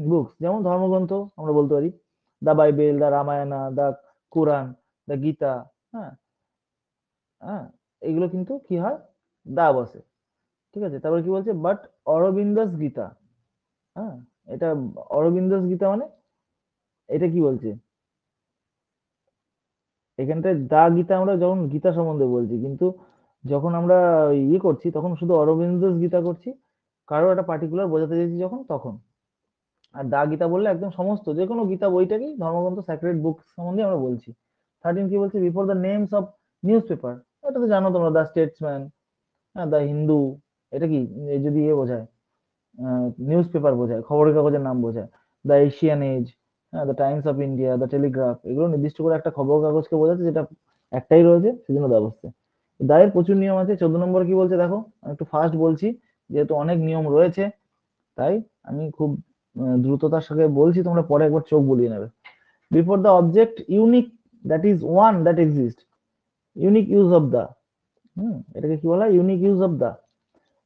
books, যেমন ধর্মগ্রন্থ আমরা বলতে পারি দা বাইবেল, দা রামায়ণা, দা কোরআন, দা গীতা, হ্যাঁ, হ্যাঁ, এগুলো কিন্তু কি হয়, দা বসে, ঠিক আছে। তারপর কি বলছে, বাট অরবিন্দাস গীতা, হ্যাঁ, এটা অরবিন্দাস গীতা মানে এটা কি বলছে, এখানটায় দা গীতা আমরা যখন গীতা সম্বন্ধে বলছি, কিন্তু যখন আমরা ইয়ে করছি তখন শুধু অরবিন্দাস গীতা করছি, কারো একটা পার্টিকুলার বোঝাতে চাইছি যখন তখন। আর দা গীতা বললে একদম সমস্ত যে কোনো গীতা বইটাকেই ধর্মগ্রন্থ স্যাক্রেড বুক সম্বন্ধে আমরা বলছি। 13 কি বলছে, before the names of news paper, এটা তো জানো তোমরা, দা স্টেটসম্যান, হ্যাঁ, দা হিন্দু, এটা কি যদি ইয়ে বোঝায়, নিউজ পেপার বোঝায়, খবরের কাগজের নাম বোঝায়। দ্য এশিয়ান এজ, হ্যাঁ, the Times of India, the Telegraph, এগুলো নির্দিষ্ট করে একটা খবর কাগজকে বোঝাচ্ছে যেটা একটাই রয়েছে সেজন্য ব্যবস্থা। দায়ের প্রচুর নিয়ম আছে। 14 নম্বর কি বলছে দেখো, আমি একটু ফাস্ট বলছি যেহেতু অনেক নিয়ম রয়েছে, তাই আমি খুব দ্রুততার সাথে বলছি, তোমরা পরে একবার চোখ বুলিয়ে নেবে। Before the object unique, that is one that exist, unique use of the, এটাকে কি বলা হয়, unique use of the.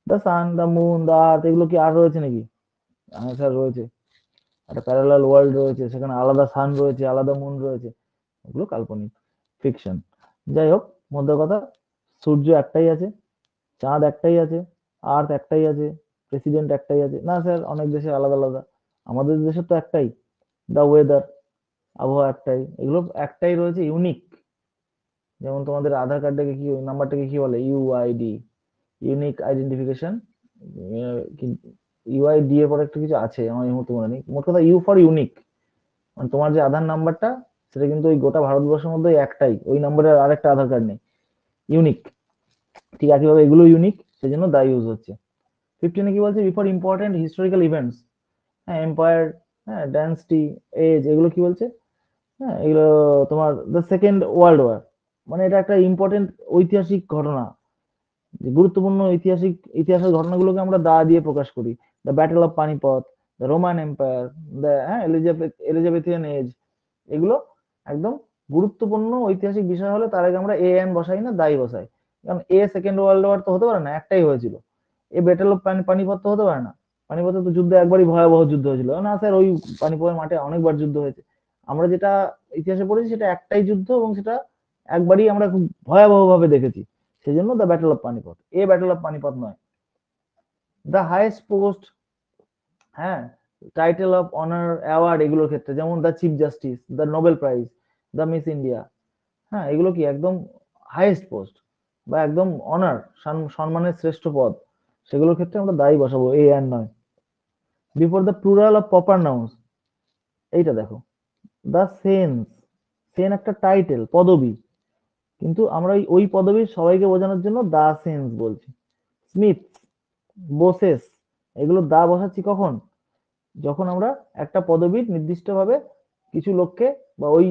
The sun, the moon, the earth, এগুলো কি আর রয়েছে নাকি? হ্যাঁ স্যার রয়েছে, একটা প্যারালাল ওয়ার্ল্ড রয়েছে, সেখানে আলাদা সান রয়েছে, আলাদা মুন রয়েছে, ওগুলো কাল্পনিক, ফিকশন। যাই হোক, মধ্যে কথা, সূর্য একটাই আছে, চাঁদ একটাই আছে, আর্থ একটাই আছে, প্রেসিডেন্ট একটাই আছে না স্যার, অনেক দেশে আলাদা আলাদা, আমাদের দেশে তো একটাই। দা ওয়েদার, আবহাওয়া একটাই, এগুলো একটাই রয়েছে, ইউনিক। যেমন তোমাদের আধার কার্ডটাকে কি, ওই নাম্বারটাকে কি বলে, ইউআইডি, ইউনিক আইডেন্টিফিকেশন, ইউআইডি এর পরে একটা কিছু আছে, আমার এই মুহূর্তে মনে নেই। মোট কথা ইউ ফর ইউনিক, মানে তোমার যে আধার নাম্বারটা সেটা কিন্তু ওই গোটা ভারতবর্ষের মধ্যে একটাই, ওই নম্বরের আরেকটা আধার কার্ড নেই, ইউনিক। ঠিক একইভাবে এগুলো ইউনিক, সেজন্য দা ইউজ হচ্ছে। 15 কি বলছে, বিফোর ইম্পর্টেন্ট হিস্টোরিক্যাল ইভেন্টস, হ্যাঁ, এম্পায়ার, হ্যাঁ, ডাইনাস্টি, এজ, এগুলো কি বলছে, হ্যাঁ, এগুলো তোমার দ্য সেকেন্ড ওয়ার্ল্ড ওয়ার, মানে এটা একটা ইম্পর্টেন্ট ঐতিহাসিক ঘটনা, যে গুরুত্বপূর্ণ ঐতিহাসিক ইতিহাসের ঘটনাগুলোকে আমরা দা দিয়ে প্রকাশ করি। The battle of Panipat, the Roman empire, the হ্যাঁ এলিজাবেথিয়ান এজ, এগুলো একদম গুরুত্বপূর্ণ ঐতিহাসিক বিষয় হলে তার আগে আমরা এ এন বসাই না, দাই বসাই। কারণ এ সেকেন্ড ওয়ার্ল্ড ওয়ার তো হতে পারে না, একটাই হয়েছিল। এ ব্যাটল অফ পানিপথ তো হতে পারে না, পানিপথে তো যুদ্ধ একবারই ভয়াবহ যুদ্ধ হয়েছিল না স্যার, ওই পানিপথের মাঠে অনেকবার যুদ্ধ হয়েছে। আমরা যেটা ইতিহাসে পড়েছি সেটা একটাই যুদ্ধ এবং সেটা একবারই আমরা খুব ভয়াবহ ভাবে দেখেছি, সেজন্য the battle of Panipat, A battle of Panipat নয়। দ্য হাইয়েস্ট পোস্ট, হ্যাঁ, টাইটেল অফ অনার, অ্যাওয়ার্ড, এগুলোর ক্ষেত্রে যেমন the chief justice, the Nobel prize, the miss India, হ্যাঁ, এগুলো কি একদম হাইয়েস্ট পোস্ট বা একদম অনার, সম্মানের শ্রেষ্ঠ পদ, সেগুলোর ক্ষেত্রে আমরা দায়ী বসাবো, এ আর নয়। Before the plural of proper nouns, এইটা দেখো, দ্য সেন্স, সেন একটা টাইটেল, পদবি, কিন্তু আমরা ওই পদবীর সবাইকে বোঝানোর জন্য দা সেন্স বলছি। স্মিথ, বোসেস, এগুলো দা বসাচ্ছি কখন, যখন আমরা একটা পদবীর নির্দিষ্টভাবে কিছু লোককে বা ওই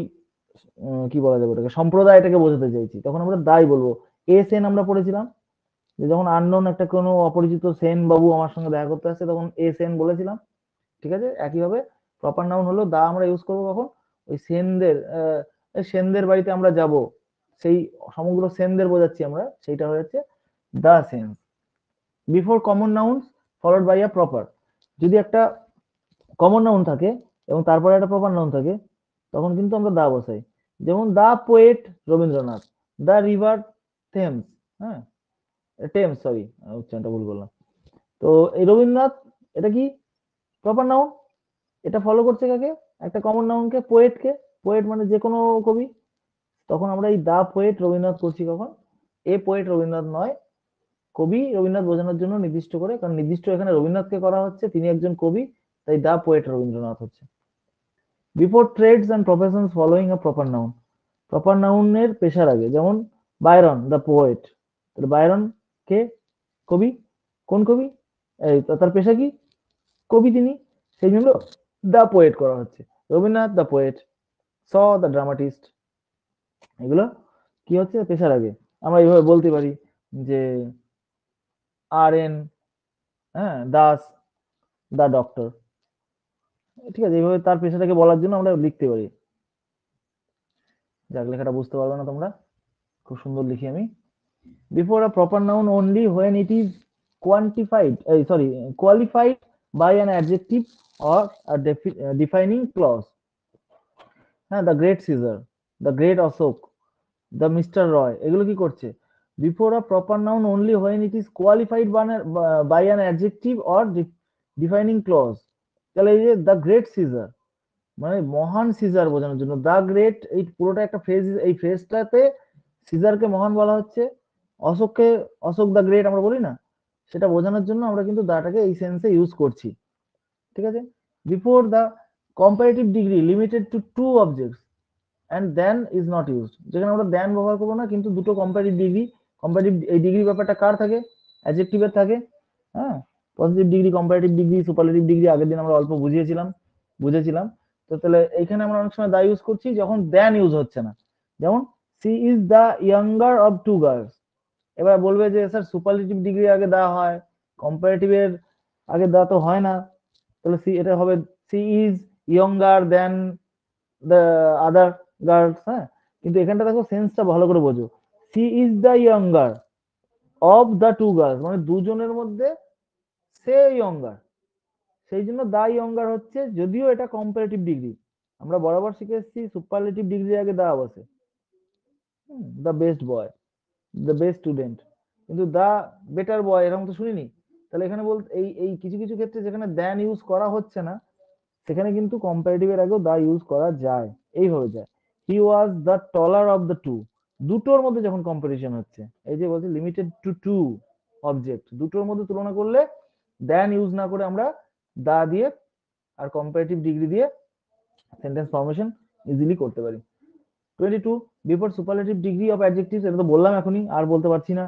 কি বলা যাবে ওটাকে, সম্প্রদায়টাকে বোঝাতে চাইছি, তখন আমরা দাই বলবো। এ সেন আমরা পড়েছিলাম, যে যখন আননোন একটা কোনো অপরিচিত সেন বাবু আমার সঙ্গে দেখা করতে আসছে তখন এ সেন বলেছিলাম, ঠিক আছে। একইভাবে প্রপার নাউন হলো দা আমরা ইউজ করবো কখন, ওই সেনদের, সেনদের বাড়িতে আমরা যাব, সেই সমগ্র সেনদের বোঝাচ্ছি আমরা, সেইটা হয়েছে the sense. Before common nouns followed by a proper, যদি একটা কমন নাউন থাকে এবং তারপরে একটা প্রপার নাউন থাকে তখন কিন্তু আমরা দা বসাই। যেমন the poet Rabindranath, the river Thames, হ্যাঁ, টেমস, সরি উচ্চারণটা ভুল করলাম। তো এই রবীন্দ্রনাথ, এটা কি প্রপার নাউন, এটা ফলো করছে কাকে, একটা কমন নাউনকে, পোয়েটকে, পোয়েট মানে যে কোনো কবি, তখন আমরা এই দা পোয়েট রবীন্দ্রনাথ করছি কখন, এ পোয়েট রবীন্দ্রনাথ নয়, কবি রবীন্দ্রনাথ বোঝানোর জন্য নির্দিষ্ট করে, কারণ নির্দিষ্ট এখানে রবীন্দ্রনাথকে করা হচ্ছে, তিনি একজন কবি, তাই দা পোয়েট রবীন্দ্রনাথ হচ্ছে। Before trades and professions following a proper noun, proper নাউনের পেশার আগে, যেমন বায়রন দ্য পোয়েট, বায়রন কে, কবি, কোন কবি, এই তার পেশা কি, কবি তিনি, সেই জন্য দ্য পোয়েট করা হচ্ছে। Rabindranath the poet, saw the dramatist, এগুলো কি হচ্ছে পেশার আগে। আমরা এইভাবে বলতে পারি যে আর এন, হ্যাঁ, দাস দ্য ডক্টর, ঠিক আছে, এইভাবে তার পেশাটাকে বলার জন্য আমরা লিখতে পারি। যাক, লেখাটা বুঝতে পারবে না তোমরা, খুব সুন্দর লিখি আমি। Before a proper noun only when it is qualified by an adjective or a defining clause. হ্যাঁ, the great Caesar, the great Ashoka, the mister Roy, এগুলো কি করছে? Before a proper noun only when it is qualified by an adjective or defining clause. তাহলে এই যে the great caesar মানে মহান caesar বোঝানোর জন্য, দ্য গ্রেট এই পুরোটা একটা ফ্রেজ, এই ফ্রেজটাতে সিজারকে মহান বলা হচ্ছে, অশোককে অশোক দ্য গ্রেট আমরা বলি না, সেটা বোঝানোর জন্য আমরা কিন্তু দাটাকে এই সেন্সে ইউজ করছি। ঠিক আছে, before the comparative degree limited to two objects and then is not used, যেখানে আমরা দেন ব্যবহার করবো না, কিন্তু দুটো কম্পারেটিভ ডিগ্রি, কম্পারেটিভ এই ডিগ্রি ব্যাপারটা কার থাকে? অ্যাডজেক্টিভের থাকে। হ্যাঁ, positive degree, comparative degree, superlative degree আগের দিন আমরা অল্প বুঝেছিলাম। তো তাহলে এইখানে আমরা অনেক সময় দা ইউজ করছি যখন দেন ইউজ হচ্ছে না, যেমন she is the younger of two girls. এবার বলবে যে স্যার সুপারলেটিভ ডিগ্রি আগে দা হয়, কম্পারেটিভের আগে দা তো হয় না, তাহলে সি এটা হবে she is younger than the other girls. হ্যাঁ, কিন্তু এখানটা দেখো সেন্সটা ভালো করে বোঝো, she is the younger of the two girls, মানে দুজনের মধ্যে সে ইয়ঙ্গার, সেই জন্য দা ইয়ঙ্গার হচ্ছে, যদিও এটা কম্পারেটিভ ডিগ্রি, আমরা বরাবর শিখে এসেছি সুপারলেটিভ ডিগ্রি আগে দা বসে, the best boy, the best student, কিন্তু দা বেটার বয় এরকম তো শুনিনি। তাহলে এখানে বলতে এই এই কিছু কিছু ক্ষেত্রে যেখানে দেন ইউজ করা হচ্ছে না, সেখানে কিন্তু কম্পারেটিভের আগেও দা ইউজ করা যায়, এইভাবে যায়। He was the taller of the two, দুটোর মধ্যে যখন কম্পারিজন হচ্ছে, এই যে বলছে লিমিটেড টু টু অবজেক্ট, দুটোর মধ্যে তুলনা করলে দেন ইউজ না করে আমরা দা দিয়ে আর কম্পারেটিভ ডিগ্রি দিয়ে সেন্টেন্স ফরমেশন ইজিলি করতে পারি। 22 before superlative degree of adjectives, এটা তো বললাম এখনই, আর বলতে পারছি না।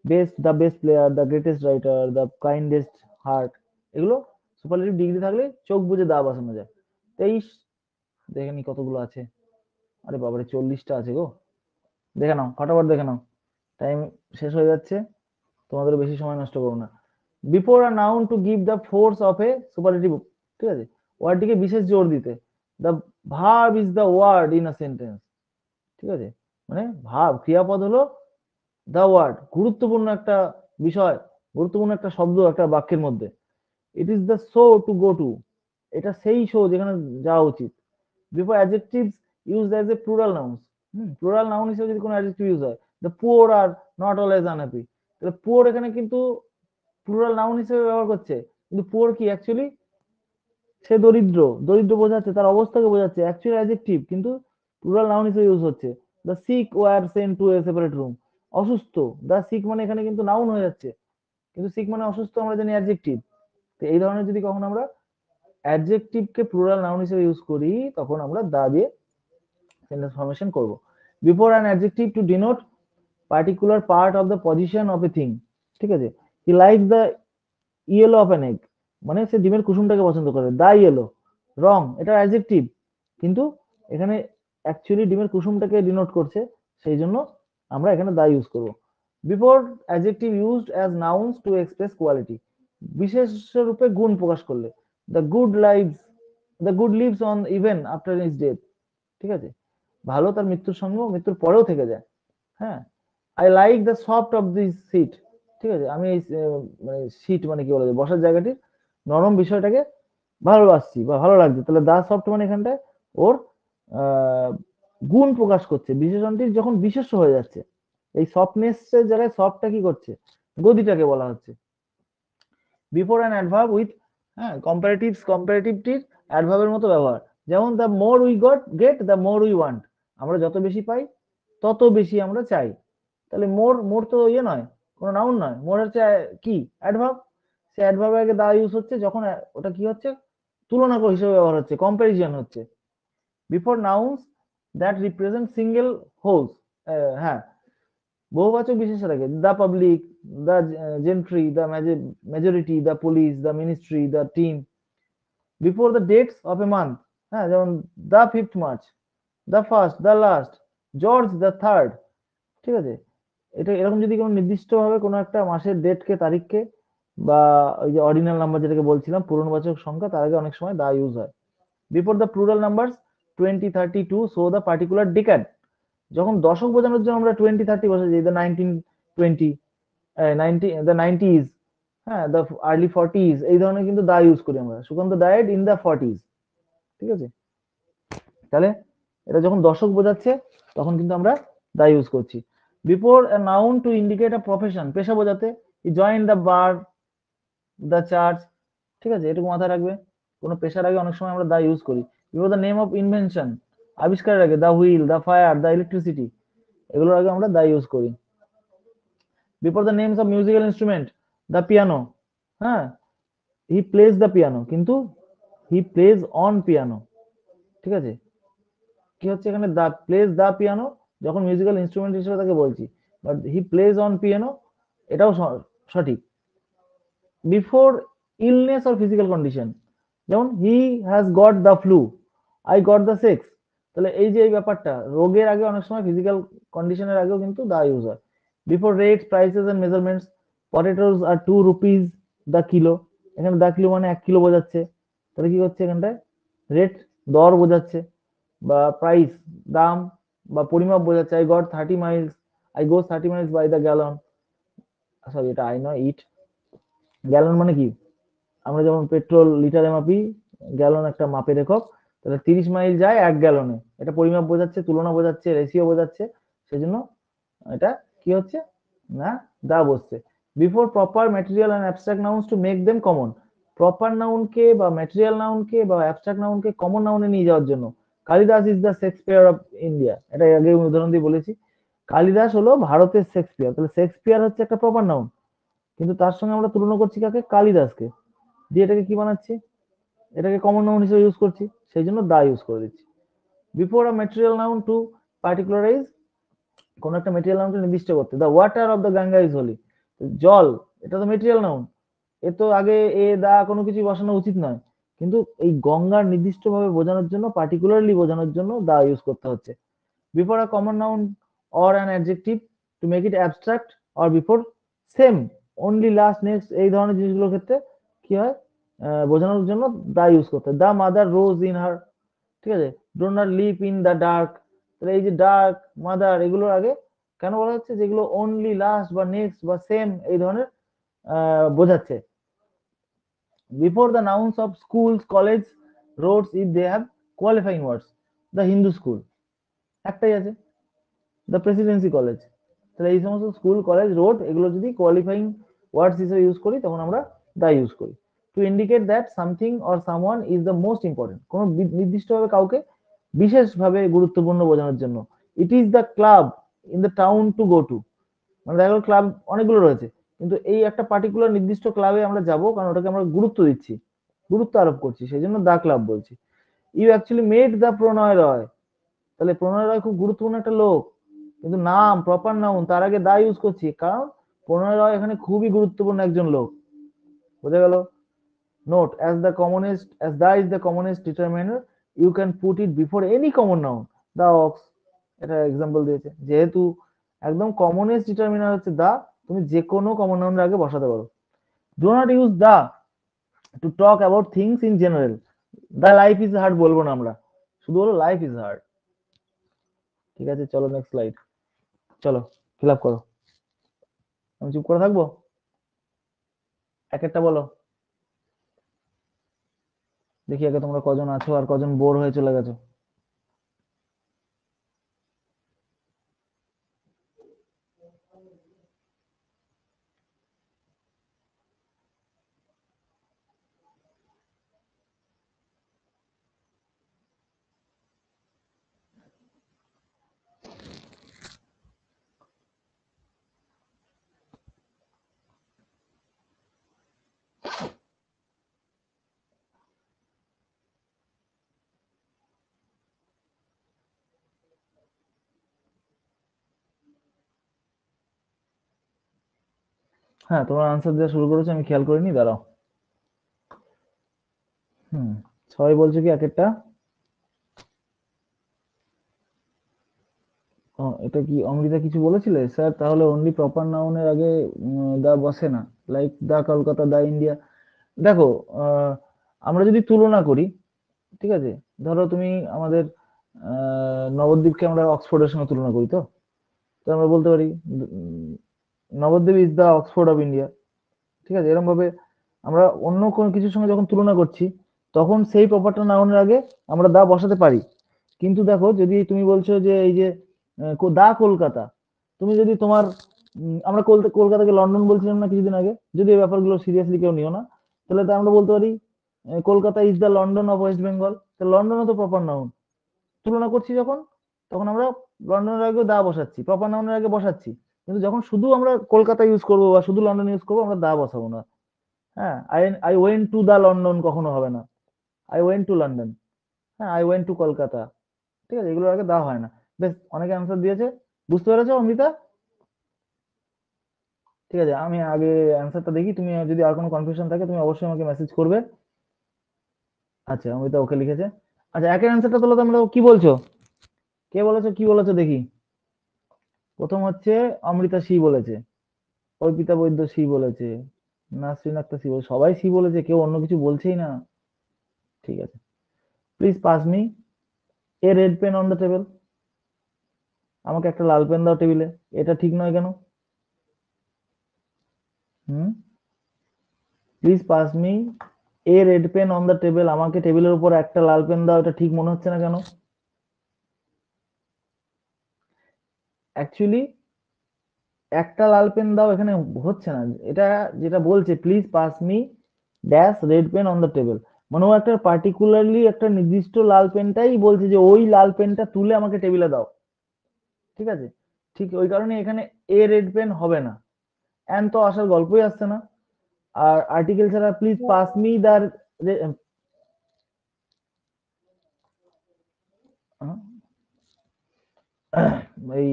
Best, the best player, the greatest writer, the kindest heart, এগুলো সুপারলেটিভ ডিগ্রি থাকলে চোখ বুঝে দা বসানো যায়। 23 দেখে নি কতগুলো আছে, আরে বাবারে 40টা আছে গো, দেখে নাও ফটাফট দেখে নাও, টাইম শেষ হয়ে যাচ্ছে, তোমাদের বেশি সময় নষ্ট করো না। Before a noun to give the force of a superlative, ঠিক আছে, ওয়ার্ডটিকে বিশেষ জোর দিতে, the verb is the word in a sentence, ঠিক আছে, মানে ভাব ক্রিয়াপদ হলো দ্য ওয়ার্ড, গুরুত্বপূর্ণ একটা বিষয়, গুরুত্বপূর্ণ একটা শব্দ একটা বাক্যের মধ্যে। It is the show to go to, এটা সেই শো যেখানে যাওয়া উচিত। Before adjectives used as a plural nouns, plural noun হিসেবে যদি কোনো অ্যাডজেক্টিভ ইউজ হয়, the poor are not always unhappy, তাহলে পুয়ার এখানে কিন্তু প্লুরাল নাউন হিসেবে ব্যবহার করছে, কিন্তু পুয়ার কি অ্যাকচুয়ালি সে দরিদ্র, দরিদ্র বোঝাচ্ছে, তার অবস্থাকে বোঝাচ্ছে, অ্যাকচুয়ালি অ্যাডজেক্টিভ কিন্তু প্লুরাল নাউন হিসেবে ইউজ হচ্ছে। The sick were sent to a separate room, অসুস্থ, দ্য সিক মানে এখানে কিন্তু নাউন হয়ে যাচ্ছে, কিন্তু সিক মানে অসুস্থ আমরা জানি অ্যাডজেক্টিভ। তো এই ধরনের যদি কখনো আমরা অ্যাডজেক্টিভকে প্লুরাল নাউন হিসেবে ইউজ করি, তখন আমরা দা দিয়ে সেন্টেন্স ফরমেশন করব। Before an adjective to denote particular part of the position of a thing, ঠিক আছে, he like the yellow of an egg, মানে সে ডিমের কুসুমটাকে পছন্দ করে, দা ইয়েলো, রং, এটা অ্যাডজেক্টিভ, কিন্তু এখানে অ্যাকচুয়ালি ডিমের কুসুমটাকে ডিনোট করছে, সেই জন্য আমরা এখানে দা ইউজ করব। Before adjective used as nouns to express quality, বিশেষ রূপে গুণ প্রকাশ করলে, the good lives, the good leaves on even after his death, ঠিক আছে, ভালো তার মৃত্যুর সঙ্গে মৃত্যুর পরেও থেকে যায়। হ্যাঁ, I like the soft of this seat, ঠিক আছে, আমি এই মানে সিট মানে কি বলা যায়, বসার জায়গাটির নরম বিষয়টাকে ভালোবাসছি বা ভালো লাগছে, তাহলে দা সফট মানে এখানটায় ওর গুণ প্রকাশ করছে, বিশেষণটি যখন বিশেষ্য হয়ে যাচ্ছে, এই সফটনেস এর জায়গায় সফটটা কি করছে, গদিটাকে বলা হচ্ছে। বিফোর অ্যান অ্যাডভার্ব উইথ, হ্যাঁ, কম্পারেটিভটির অ্যাডভার্বের মতো ব্যবহার, যেমন the more we get the more we want, আমরা যত বেশি পাই তত বেশি আমরা চাই, তাহলে মোর, মোর তো ইয়ে নয়, কোনো নাউন নয়, মোর হচ্ছে কি অ্যাডভার্ব, সে অ্যাডভার্বের আগে দা ইউজ হচ্ছে যখন ওটা কি হচ্ছে, তুলনা হিসেবে ব্যবহার হচ্ছে, কম্পারিজন হচ্ছে। Before nouns that represent single wholes, হ্যাঁ, বহুবাচক বিশেষের আগে the public, the gentry, the majority, the police, the ministry, the team. Before the dates of a month, হ্যাঁ, যেমন the 5th March, the first, the last, George the third, ঠিক আছে, এটা এরকম যদি কোনো নির্দিষ্টভাবে কোনো একটা মাসের ডেটকে, তারিখকে, বা ওই যে অর্ডিনাল নাম্বার যেটাকে বলছিলাম পূর্ণবাচক সংখ্যা, তার আগে অনেক সময় দা ইউজ হয়। Before the plural numbers 20, 30 to show the particular decade. যখন দশক বোঝানোর জন্য আমরা 20, 30 বসে যাই, দ্য 1920, 90s, হ্যাঁ, দ্য আর্লি 40s, এই ধরনের কিন্তু দা ইউজ করি আমরা। Sukanta died in the 40s, ঠিক আছে? তাহলে এটা যখন দশক বোঝাচ্ছে তখন কিন্তু আমরা দা ইউজ করছি। Before a noun to indicate a profession, পেশা বোঝাতে হি join the bar, the church, ঠিক আছে? এটুকু মাথায় রাখবে। কোনো পেশার আগে অনেক সময় আমরা দা ইউজ করি। Before the name of invention, আবিষ্কারের আগে the wheel, the fire, the electricity, এগুলোর আগে আমরা দা ইউজ করি। Before the names of musical instrument, the piano, হ্যাঁ, হি প্লেজ দ্য পিয়ানো, কিন্তু হি প্লেজ অন পিয়ানো, ঠিক আছে? কি হচ্ছে এখানে, দা প্লেজ দা পিয়ানো যখন মিউজিক্যাল ইনস্ট্রুমেন্ট হিসেবে তাকে বলছি, but he plays on piano এটাও সঠিক। Before illness or physical condition, যেমন he has got the flu, I got the sex, তাহলে এই যে এই ব্যাপারটা, রোগের আগে অনেক সময় ফিজিক্যাল কন্ডিশনের আগেও কিন্তু দা ইউজ হয়। Before rates, prices and measurements, potatoes are 2 rupees the kilo, এখানে দা কিলো মানে 1 কিলো বোঝাচ্ছে, তাহলে কি হচ্ছে এখানটায়, রেট দর বোঝাচ্ছে, বা প্রাইস দাম, বা পরিমাপ বোঝাচ্ছে। I got 30 miles, I go 30 miles by the gallon, sorry এটা আই নয়, ইট। গ্যালন মানে কি, আমরা যেমন পেট্রোল লিটারে মাপি, গ্যালন একটা মাপের একক, তাহলে 30 মাইল যায় 1 গ্যালনে, এটা পরিমাপ বোঝাচ্ছে, তুলনা বোঝাচ্ছে, রেশিও বোঝাচ্ছে, সেজন্য এটা কি হচ্ছে না, দা বসছে। Before proper material and abstract nouns to make them common, proper নাউনকে বা ম্যাটেরিয়াল নাউনকে বা অ্যাবস্ট্রাক্ট নাউনকে কমন নাউনে নিয়ে যাওয়ার জন্য, Kalidas is the Shakespeare of India, এটা আগে উদাহরণ দিয়ে বলেছি। কালিদাস হলো ভারতের শেক্সপিয়ার, তাহলে শেক্সপিয়ার হচ্ছে একটা প্রপার নাউন, কিন্তু তার সঙ্গে আমরা তুলনা করছি কাকে, কালিদাসকে, দিয়ে এটাকে কি বানাচ্ছি, এটাকে কমন নাউন হিসেবে ইউজ করছি, সেই জন্য দা ইউজ করে দিচ্ছি। Before a material noun to particularise, কোন একটা ম্যাটেরিয়াল নাউনকে নির্দিষ্ট করতে, the water of the Ganga is holy, জল, এটা তো ম্যাটেরিয়াল নাউন, এ তো আগে এ দা কোনো কিছু বসানো উচিত নয়, কিন্তু এই গঙ্গার নির্দিষ্টভাবে বোঝানোর জন্য, পার্টিকুলারলি বোঝানোর জন্য দা ইউজ করতে হচ্ছে। Before a common noun or an adjective to make it abstract, or before same, only, last, next, এই ধরনের জিনিসগুলোর ক্ষেত্রে কি হয়, বোঝানোর জন্য দা ইউজ করতে হয়। The mother rose in her, ঠিক আছে, do not live in the dark, তাহলে এই যে ডার্ক, মাদার, এগুলোর আগে কেন বলা হচ্ছে, যেগুলো অনলি, লাস্ট বা নেক্সট বা সেম এই ধরনের বোঝাচ্ছে। Before the nouns of schools, college, roads, if they have qualifying words, the Hindu school একটাই আছে, দ্য প্রেসিডেন্সি কলেজ, তাহলে এই সমস্ত স্কুল, কলেজ, রোড, এগুলো যদি কোয়ালিফাইং ওয়ার্ডস হিসেবে ইউজ করি তখন আমরা দা ইউজ করি। To indicate that something or someone is the most important, কোনো নির্দিষ্টভাবে কাউকে বিশেষভাবে গুরুত্বপূর্ণ বোঝানোর জন্য। It is the club in the town to go to, মানে দেখা গেল ক্লাব অনেকগুলো রয়েছে, কিন্তু এই একটা পার্টিকুলার নির্দিষ্ট ক্লাবে আমরা যাব, কারণ ওটাকে আমরা গুরুত্ব দিচ্ছি, গুরুত্ব আরোপ করছি, সেই জন্য দা ক্লাব বলছি। ইউ অ্যাকচুয়ালি মেড দ্য প্রণয় রয়, তাহলে প্রণয় রয় খুব গুরুত্বপূর্ণ একটা লোক, কিন্তু নাম, প্রপার নাউন, তার আগে দা ইউজ করছি, কারণ প্রণয় রয় এখানে খুবই গুরুত্বপূর্ণ একজন লোক, বোঝা গেল? Note, as the is the commonest determiner, you can put it before any common noun, the ox, এটা এক্সাম্পল দিয়েছে, যেহেতু একদম কমনেস্ট ডিটারমিনার হচ্ছে দা, তুমি যে কোনো কমন নাউনের আগে বসাতে পারো। Do not use the to talk about things in general, the life is hard বলবো না আমরা, শুধু বলো লাইফ ইজ হার্ড, ঠিক আছে? চলো নেক্সট স্লাইড, চলো ফিল আপ করো, আমি চুপ করে থাকবো, এক একটা বলো, দেখি আগে তোমরা কজন আছো আর কজন বোর হয়ে চলে গেছো। হ্যাঁ, তোমরা আনসার দেওয়া শুরু করেছো, আমি খেয়াল করিনি, দাঁড়াও। হুম, সবাই বলছো কি এক একটা? এটা কি অমৃতা কিছু বলেছিলে স্যার? তাহলে অনলি প্রপার নাউনের আগে দা বসে না, like the Kolkata, the India. দেখো, আহ, আমরা যদি তুলনা করি, ঠিক আছে, ধরো তুমি আমাদের নবদ্বীপকে আমরা অক্সফোর্ডের সঙ্গে তুলনা করি, তো তো আমরা বলতে পারি Nabadwip is the Oxford of India. ঠিক আছে, এরকম ভাবে আমরা অন্য কোনো কিছুর সঙ্গে যখন তুলনা করছি তখন সেই প্রপারটা নাউনের আগে আমরা দা বসাতে পারি। কিন্তু দেখো, যদি তুমি বলছো যে এই যে দা কলকাতা, তুমি যদি তোমার আমরা কলকাতাকে লন্ডন বলছিলাম না কিছুদিন আগে, যদি এই ব্যাপারগুলো সিরিয়াসলি কেউ নিও না, তাহলে তো আমরা বলতে পারি Kolkata is the London of West Bengal. তো লন্ডনও তো প্রপার নাউন। তুলনা করছি যখন, তখন আমরা লন্ডনের আগে দা বসাচ্ছি, প্রপার নাউনের আগে বসাচ্ছি। কিন্তু যখন শুধু আমরা কলকাতা ইউজ করবো বা শুধু লন্ডন ইউজ করবো, আমরা দা বসাবো না। হ্যাঁ, I I went to the London কখনো হবে না, আই ওয়েন্ট টু লন্ডন। হ্যাঁ, আই ওয়েন্ট টু কলকাতা। ঠিক আছে, এগুলোর আগে দা হয় না। বেশ, অনেকে অ্যান্সার দিয়েছে, বুঝতে পেরেছো অমৃতা? ঠিক আছে, আমি আগে অ্যান্সারটা দেখি, তুমি যদি আর কোনো কনফিউশন থাকে তুমি অবশ্যই আমাকে মেসেজ করবে। আচ্ছা, অমৃতা ওকে লিখেছে। আচ্ছা, একের অ্যান্সারটা তোলো তো, আমরা কি বলছো, কে বলেছো, কি বলেছো দেখি। প্রথম হচ্ছে অমৃতা সি বলেছে, অর্পিতা বৈদ্য সি বলেছে, নাসরিন আক্তার সি বলেছে, সবাই সি বলেছে, কেউ অন্য কিছু বলছেই না। ঠিক আছে, please pass me a red pen on the table. আমাকে একটা লাল পেন দাও টেবিলে। এটা ঠিক নয় কেন? Hmm, please pass me a red pen on the table. আমাকে টেবিলের উপর একটা লাল পেন দাও, এটা ঠিক মনে হচ্ছে না কেন? অ্যাকচুয়ালি একটা লাল পেন দাও এখানে হচ্ছে না, এটা যেটা বলছে please pass me dash red pen on the table, মানে ও একটা পার্টিকুলারলি একটা নির্দিষ্ট লাল পেনটাই বলছে যে ওই লাল পেনটা তুলে আমাকে টেবিলে দাও। ঠিক আছে, ঠিক ওই কারণে এখানে এ রেড পেন হবে না, অ্যান তো আসার গল্পই আসছে না। আর আর্টিকেল ছাড়া প্লিজ পাস মি দা, এই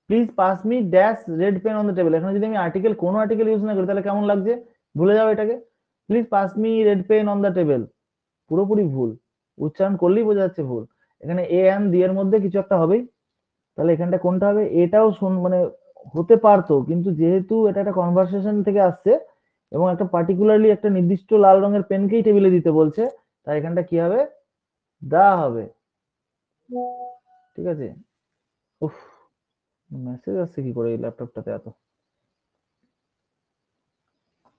please pass me dash red pen on the table, এখানে যদি আমি আর্টিকেল কোনো আর্টিকেল ইউজ না করি তাহলে কেমন লাগছে, ভুলে যাও এটাকে। Please pass me red pen on the table, পুরোপুরি ভুল, উচ্চারণ করলেই বোঝা যাচ্ছে ভুল। এখানে এ এন্ড দি এর মধ্যে কিছু একটা হবেই। তাহলে এখানটা কোনটা হবে, এটাও মানে হতে পারতো, কিন্তু যেহেতু এটা একটা কনভারসেশন থেকে আসছে এবং একটা পার্টিকুলারলি একটা নির্দিষ্ট লাল রঙের পেনকেই টেবিলে দিতে বলছে, তাই এখানটা কি হবে, দা হবে। ঠিক আছে। উফ, মেসেজ আসছে কি করে এই ল্যাপটপটাতে এত,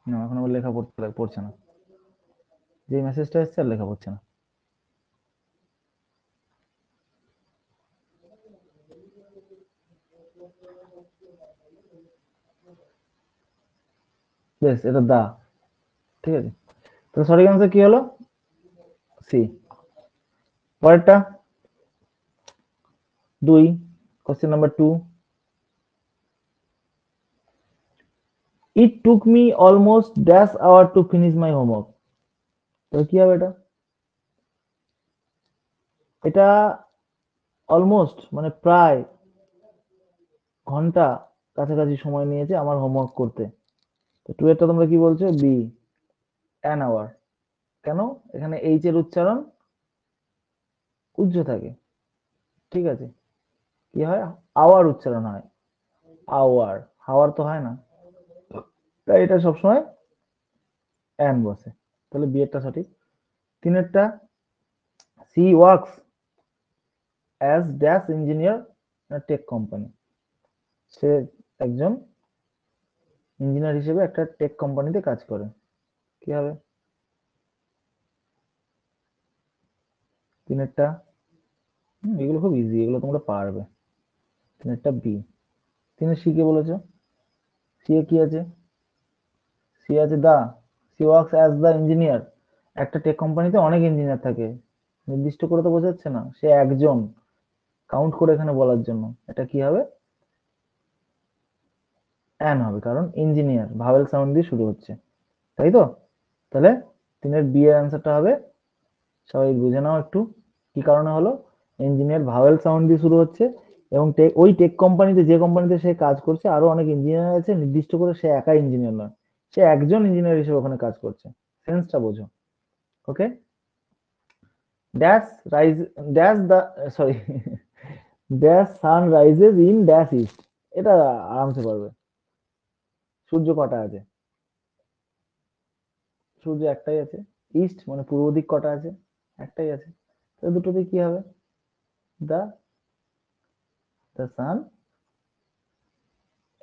না এখন আবার লেখা পড়ছে না, যে মেসেজটা এসছে আর লেখা পড়ছে না। বেশ, এটা দা। ঠিক আছে, তো সঠিক অ্যান্সার কি হলো, সি। পরেরটা 2, question number 2, it took me almost dash our to finish my homework. তো কি হবে এটা, এটা অলমোস্ট মানে প্রায় ঘন্টা কাছাকাছি সময় নিয়েছে আমার হোমওয়ার্ক করতে। তো টু এরটা তোমরা কি বলছো, বি, অ্যান আওয়ার। কেন, এখানে এইচ এর উচ্চারণ উজ্জ্ব থাকে। ঠিক আছে, কি হয়, আওয়ার উচ্চারণ হয়, আওয়ার, হাওয়ার তো হয় না, তাই এটা সবসময় অ্যান বসে। তাহলে বি এরটা সঠিক। তিনেরটা, C works as dash engineer tech company. সে একজন ইঞ্জিনিয়ার হিসেবে একটা টেক কোম্পানিতে কাজ করে। কি হবে তিনেরটা, এগুলো খুব ইজি, এগুলো তোমরা পারবে। তিনেরটা বি। তিনের সি কে বলেছো, সি এ কি আছে, সি আছে দা, সি ওয়ার্কস অ্যাজ দা ইঞ্জিনিয়ার। একটা টেক কোম্পানিতে অনেক ইঞ্জিনিয়ার থাকে, নির্দিষ্ট করে তো বোঝাচ্ছে না, সে একজন, কাউন্ট করে এখানে বলার জন্য। এটা কি হবে, অ্যান হবে, কারণ ইঞ্জিনিয়ার ভাওয়েল সাউন্ড দিয়ে শুরু হচ্ছে, তাই তো। তাহলে তিনের বি এর অ্যান্সারটা হবে, সবাই বুঝে নাও একটু কি কারণে হলো, ইঞ্জিনিয়ার ভাওয়েল সাউন্ড দিয়ে শুরু হচ্ছে, এবং ওই টেক কোম্পানিতে, যে কোম্পানিতে সে কাজ করছে আরো অনেক ইঞ্জিনিয়ার আছে, নির্দিষ্ট করে সে একা ইঞ্জিনিয়ার নয়, সে একজন ইঞ্জিনিয়ার হিসেবে ওখানে কাজ করছে। সেন্সটা বোঝো। Okay, dash rise, dash the, sorry, dash sun rises in dash east. এটা আরামসে পারবে। সূর্য কটা আছে, সূর্য একটাই আছে। ইস্ট মানে পূর্ব দিক কটা আছে, একটাই আছে, তো দুটোতে কি হবে? The the sun.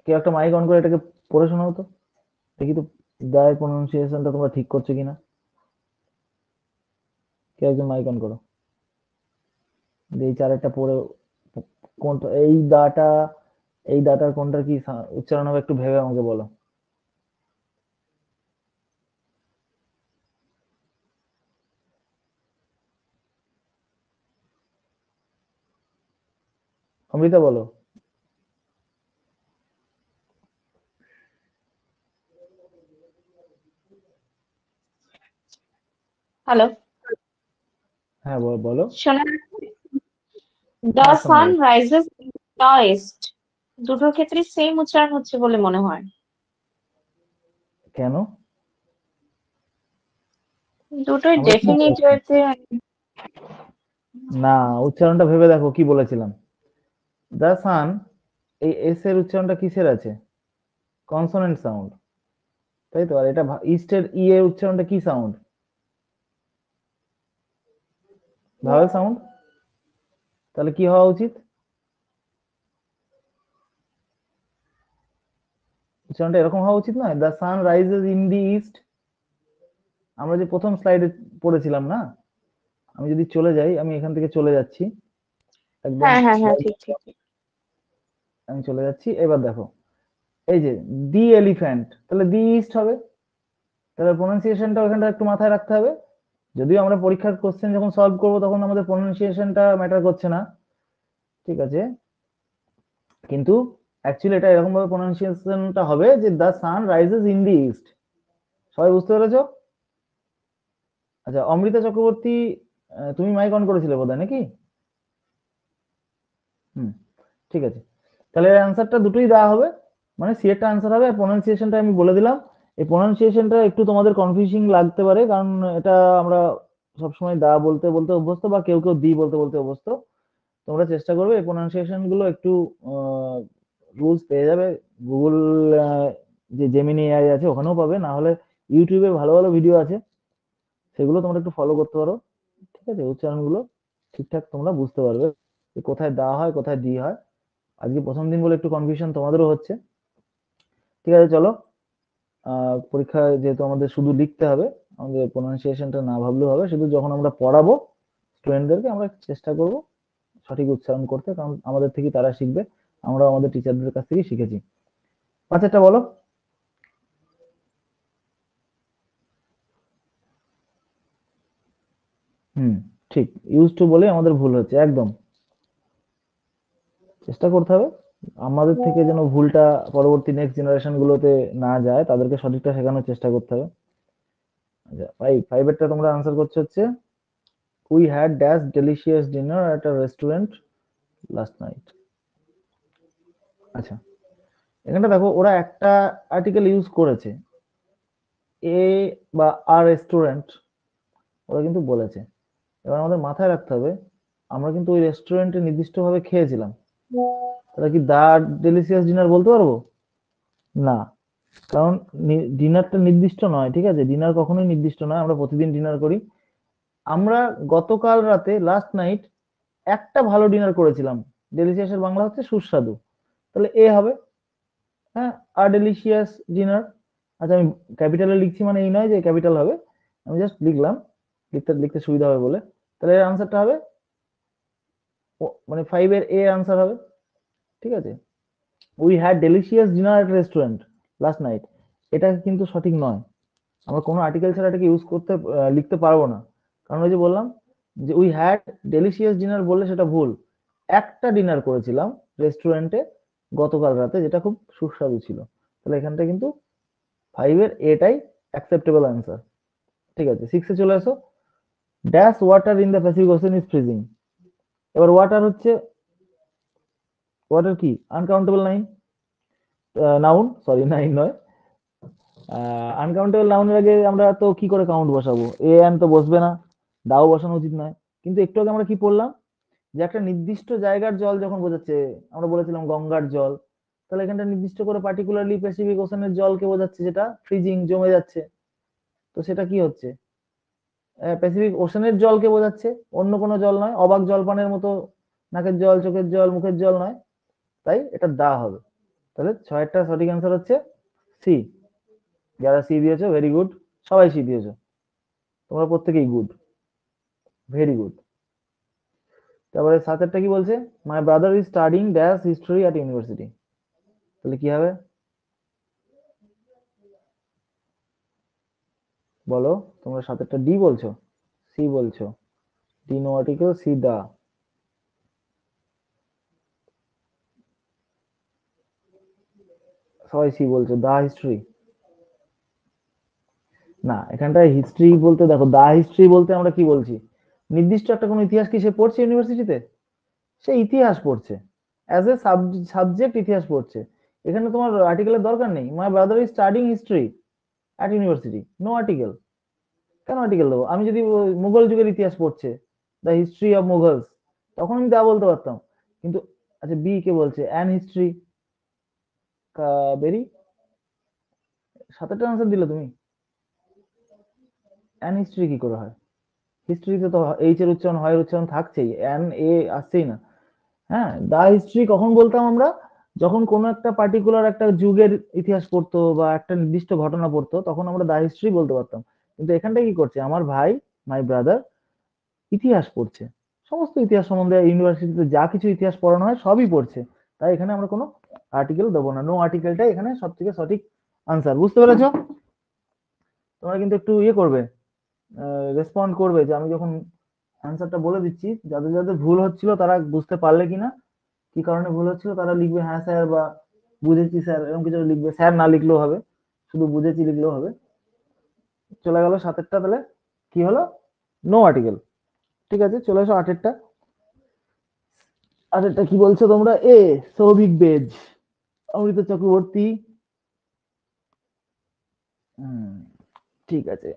কেউ একটা মাইক অন করে এটাকে পড়ে শোনাও তো, দেখি তো দা এর প্রোনাউন্সিয়েশনটা তোমরা ঠিক করছো কিনা। কেউ একজন মাইক অন করো, এই চারেরটা পড়ে কোনটা এই দাটা, এই দাটার কোনটার কি উচ্চারণ হবে একটু ভেবে আমাকে বলো। অমৃতা বলো। হ্যালো, হ্যাঁ বলো। শোনা যাচ্ছে? দ্য হ্যাঁ শোনা সান যাচ্ছে। রাইজেস ইন দ্য ইস্ট, দুটোর ক্ষেত্রে সেম উচ্চারণ হচ্ছে বলে মনে হয়। কেন? দুটোই আমরা কি ডেফিনিট বলেছি? ওয়েতে। না, উচ্চারণটা ভেবে দেখো কি বলেছিলাম। দ্য সান, এই এস এর উচ্চারণটা কিসের আছে? কনসোনেন্ট সাউন্ড, তাই তো। আর এটা ইস্টের ই এর উচ্চারণটা কি সাউন্ড? Vowel sound. তাহলে কি হওয়া উচিত? উচ্চারণটা এরকম হওয়া উচিত নয়? The sun rises in the east. আমরা যে প্রথম স্লাইডে পড়েছিলাম না, আমি যদি চলে যাই, আমি এখান থেকে চলে যাচ্ছি একদম হ্যাঁ হ্যাঁ হ্যাঁ, slide, ঠিক ঠিক ঠিক। আমি চলে যাচ্ছি। এবার দেখো, এই যে দি এলিফ্যান্ট, তাহলে দি ইস্ট হবে। তাহলে প্রোনাউন্সিয়েশনটা ওখানটা একটু মাথায় রাখতে হবে। যদিও আমরা পরীক্ষার কোশ্চেন যখন সলভ করব তখন আমাদের প্রোনাউন্সিয়েশনটা ম্যাটার করছে না, ঠিক আছে, কিন্তু অ্যাকচুয়ালি এটা এরকম ভাবে প্রোনাউন্সিয়েশনটা হবে যে the sun rises in the east. সবাই বুঝতে পেরেছো? আচ্ছা অমৃতা চক্রবর্তী, তুমি মাইক অন করেছিলে বোধহয় নাকি? হুম, ঠিক আছে। তাহলে অ্যান্সারটা দুটোই দেওয়া হবে, মানে সি এরটা অ্যান্সার হবে। আর প্রোনাউন্সিয়েশনটা আমি বলে দিলাম। এই প্রোনাউন্সিয়েশনটা একটু তোমাদের কনফিউজিং লাগতে পারে, কারণ এটা আমরা সবসময় দা বলতে বলতে অভ্যস্ত, বা কেউ কেউ দি বলতে বলতে অভ্যস্ত। তোমরা চেষ্টা করবে এই প্রোনাউন্সিয়েশন গুলো একটু রুলস পেয়ে যাবে গুগল, যে জেমিনি এআই আছে ওখানেও পাবে, না হলে ইউটিউবে ভালো ভালো ভিডিও আছে, সেগুলো তোমরা একটু ফলো করতে পারো। ঠিক আছে, উচ্চারণগুলো ঠিকঠাক তোমরা বুঝতে পারবে যে কোথায় দেওয়া হয় কোথায় দি হয়। আজকে প্রথম দিন বলে একটু কনফিউশন তোমাদেরও হচ্ছে। ঠিক আছে চলো, পরীক্ষায় যেহেতু আমাদের শুধু লিখতে হবে, আমাদের প্রোনাউন্সিয়েশনটা না ভাবলেও হবে, শুধু যখন আমরা পড়াবো স্টুডেন্টদেরকে আমরা চেষ্টা করব সঠিক উচ্চারণ করতে, কারণ আমাদের থেকে তারা শিখবে, আমরা আমাদের টিচারদের কাছ থেকে শিখেছি। পাঁচেরটা বলো। হুম, ঠিক, ইউজ টু বলে আমাদের ভুল হচ্ছে একদম। চেষ্টা করতে হবে আমাদের থেকে যেন ভুলটা পরবর্তী নেক্সট জেনারেশন গুলোতে না যায়, তাদেরকে সঠিকটা শেখানোর চেষ্টা করতে হবে। আচ্ছা ফাইভেরটা তোমরা আনসার করছো হচ্ছে we had dash delicious dinner at a restaurant last night. আচ্ছা, এখানটা দেখো ওরা একটা আর্টিকেল ইউজ করেছে, এ বা আর রেস্টুরেন্ট, ওরা কিন্তু বলেছে। এবার আমাদের মাথায় রাখতে হবে আমরা কিন্তু ওই রেস্টুরেন্টে নির্দিষ্টভাবে খেয়েছিলাম, তাহলে কি দা ডেলিশিয়াস ডিনার বলতে পারবো? না, কারণ ডিনারটা নির্দিষ্ট নয়, ঠিক আছে, ডিনার কখনোই নির্দিষ্ট নয়, আমরা প্রতিদিন ডিনার করি। আমরা গতকাল রাতে লাস্ট নাইট একটা ভালো ডিনার করেছিলাম, ডেলিশিয়াসের বাংলা হচ্ছে সুস্বাদু, তাহলে এ হবে। হ্যাঁ, আর ডেলিশিয়াস ডিনার। আচ্ছা আমি ক্যাপিটালে লিখছি মানে এই নয় যে ক্যাপিটাল হবে, আমি জাস্ট লিখলাম, লিখতে লিখতে সুবিধা হবে বলে। তাহলে এর আনসারটা হবে মানে 5 এর এ আনসার হবে। ঠিক আছে, we had delicious dinner at restaurant last night, এটা কিন্তু সঠিক নয়। আমরা কোনো আর্টিকেল ছাড়া এটাকে ইউজ করতে লিখতে পারবো না, কারণ ওই যে বললাম যে উই হ্যাড ডেলিশিয়াস ডিনার বললে সেটা ভুল। একটা ডিনার করেছিলাম রেস্টুরেন্টে গতকাল রাতে, যেটা খুব সুস্বাদু ছিল। তাহলে এখানটা কিন্তু 5 এর এটাই অ্যাকসেপ্টেবল আনসার। ঠিক আছে, 6 এ চলে আসো। Dash water in the Pacific ocean is freezing. এবার ওয়াটার হচ্ছে, ওয়াটার কি uncountable nine, noun, sorry nine নয়। আনকাউন্টেবল নাউনের আগে আমরা তো কি করে কাউন্ট বসাবো? এ এন তো বসবে না, দাও বসানো উচিত নয়। কিন্তু একটু আগে আমরা কি পড়লাম, যে একটা নির্দিষ্ট জায়গার জল যখন বোঝাচ্ছে, আমরা বলেছিলাম গঙ্গার জল, তাহলে এখানটা নির্দিষ্ট করে পার্টিকুলারলি প্যাসিফিক ওশেনের জলকে বোঝাচ্ছে, যেটা ফ্রিজিং জমে যাচ্ছে, তো সেটা কি হচ্ছে? প্যাসিফিক ওশানের জলকে বোঝাচ্ছে, অন্য কোনো জল নয়, অবাক জলপানের মতো নাকের জল, চোখের জল, মুখের জল নয়, তাই এটা দা হবে। তাহলে 6টা সঠিক অ্যান্সার হচ্ছে সি। যারা সি দিয়েছো ভেরি গুড, সবাই সি দিয়েছো, তোমরা প্রত্যেকেই গুড, ভেরি গুড। তারপরে 7এরটা কি বলছে, মাই brother is studying dash history at university, তাহলে কি হবে বলো তোমরা? 7এরটা ডি বলছো, সি বলছো, ডি নো আর্টিকেল, সি দা। সবাই সি বলছো, দা হিস্ট্রি। না, এখানটায় হিস্ট্রি বলতে দেখো, দা হিস্ট্রি বলতে আমরা কি বলছি, নির্দিষ্ট একটা কোনো ইতিহাস কি সে পড়ছে ইউনিভার্সিটিতে? সে ইতিহাস পড়ছে, অ্যাজ এ সাবজেক্ট ইতিহাস পড়ছে। এখানে তোমার আর্টিকেলের দরকার নেই। My brother is studying history at university, no article. কেন আর্টিকেল দেবো? আমি যদি মুঘল যুগের ইতিহাস পড়ছে, দ্য হিস্ট্রি অফ মুঘলস, তখন আমি দা বলতে পারতাম। কিন্তু আচ্ছা, বি কে বলছে অ্যান হিস্ট্রি, বেরি 7টা আনসার দিলে তুমি, অ্যান হিস্ট্রি কি করে হয়? হিস্ট্রিতে তো এইচ এর উচ্চারণ, হয় উচ্চারণ থাকছেই, অ্যান এ আসছেই না। হ্যাঁ, দা হিস্ট্রি কখন বলতাম আমরা? যখন কোনো একটা পার্টিকুলার একটা যুগের ইতিহাস পড়তো বা একটা নির্দিষ্ট ঘটনা পড়তো, তখন আমরা দা হিস্ট্রি বলতে পারতাম। কিন্তু এখানটা কি করছে, আমার ভাই, মাই ব্রাদার ইতিহাস পড়ছে, সমস্ত ইতিহাস সম্বন্ধে ইউনিভার্সিটিতে যা কিছু ইতিহাস পড়ানো হয় সবই পড়ছে। তাই এখানে আমরা কোনো আর্টিকেল দেবো না, নো আর্টিকেলটাই এখানে সব থেকে সঠিক আনসার। বুঝতে পেরেছো? তোমরা কিন্তু একটু ইয়ে করবে, রেসপন্ড করবে যে আমি যখন অ্যান্সারটা বলে দিচ্ছি, যাদের যাদের ভুল হচ্ছিল তারা বুঝতে পারলে কিনা, কি কারণে ভুল হচ্ছিল তারা লিখবে হ্যাঁ স্যার, বা বুঝেছি স্যার, এরকম কিছু লিখবে। স্যার না লিখলেও হবে, শুধু বুঝেছি লিখলেও হবে। চলে গেল 7এরটা, তাহলে কি হলো, নো আর্টিকেল। ঠিক আছে, চলে এসো 8এরটা। 8এরটা কি বলছো তোমরা? এ সৌভিক বেজ, অমৃত চক্রবর্তী। হুম, ঠিক আছে,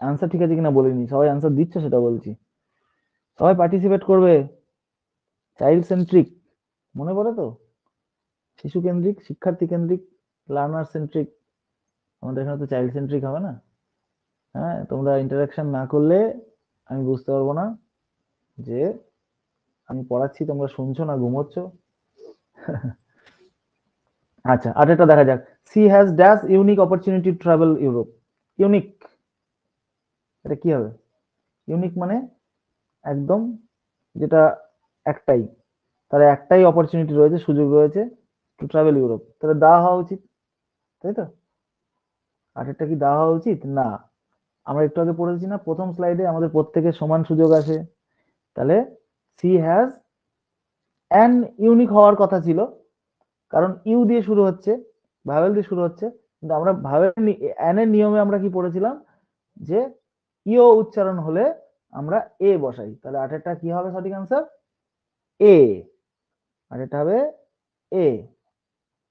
আনসার ঠিক আছে কিনা বলিনি, সবাই আনসার দিচ্ছ সেটা বলছি। সবাই পার্টিসিপেট করবে। চাইল্ড সেন্ট্রিক, মনে পড়ে তো? শিশু কেন্দ্রিক, শিক্ষার্থী কেন্দ্রিক, লার্নার সেন্ট্রিক। আমাদের এখানে তো চাইল্ড সেন্ট্রিক হবে না। হ্যাঁ, তোমরা ইন্টারাকশন না করলে আমি বুঝতে পারবো না যে আমি পড়াচ্ছি তোমরা শুনছো না ঘুমোচ্ছ। আচ্ছা, 8এরটা দেখা যাক। She has dash unique opportunity to travel Europe. Unique, এটা কি হবে? ইউনিক মানে একদম, যেটা একটাই, তার একটাই অপরচুনিটি রয়েছে, সুযোগ রয়েছে টু ট্রাভেল ইউরোপ, তাহলে দেওয়া হওয়া উচিত, তাই তো? 8এরটা কি দেওয়া হওয়া উচিত না? আমরা একটু আগে পড়েছি না প্রথম স্লাইডে, আমাদের প্রত্যেকের সমান সুযোগ আছে। তাহলে সি হ্যাজ অ্যান ইউনিক হওয়ার কথা ছিল, কারণ ইউ দিয়ে শুরু হচ্ছে, ভাওয়েল দিয়ে শুরু হচ্ছে। কিন্তু আমরা ভাওয়েল অ্যান এর নিয়মে আমরা কি পড়েছিলাম, যে ইও উচ্চারণ হলে আমরা এ বসাই। তাহলে 8এরটা কি হবে সঠিক আনসার? এ। 8এরটা হবে এ।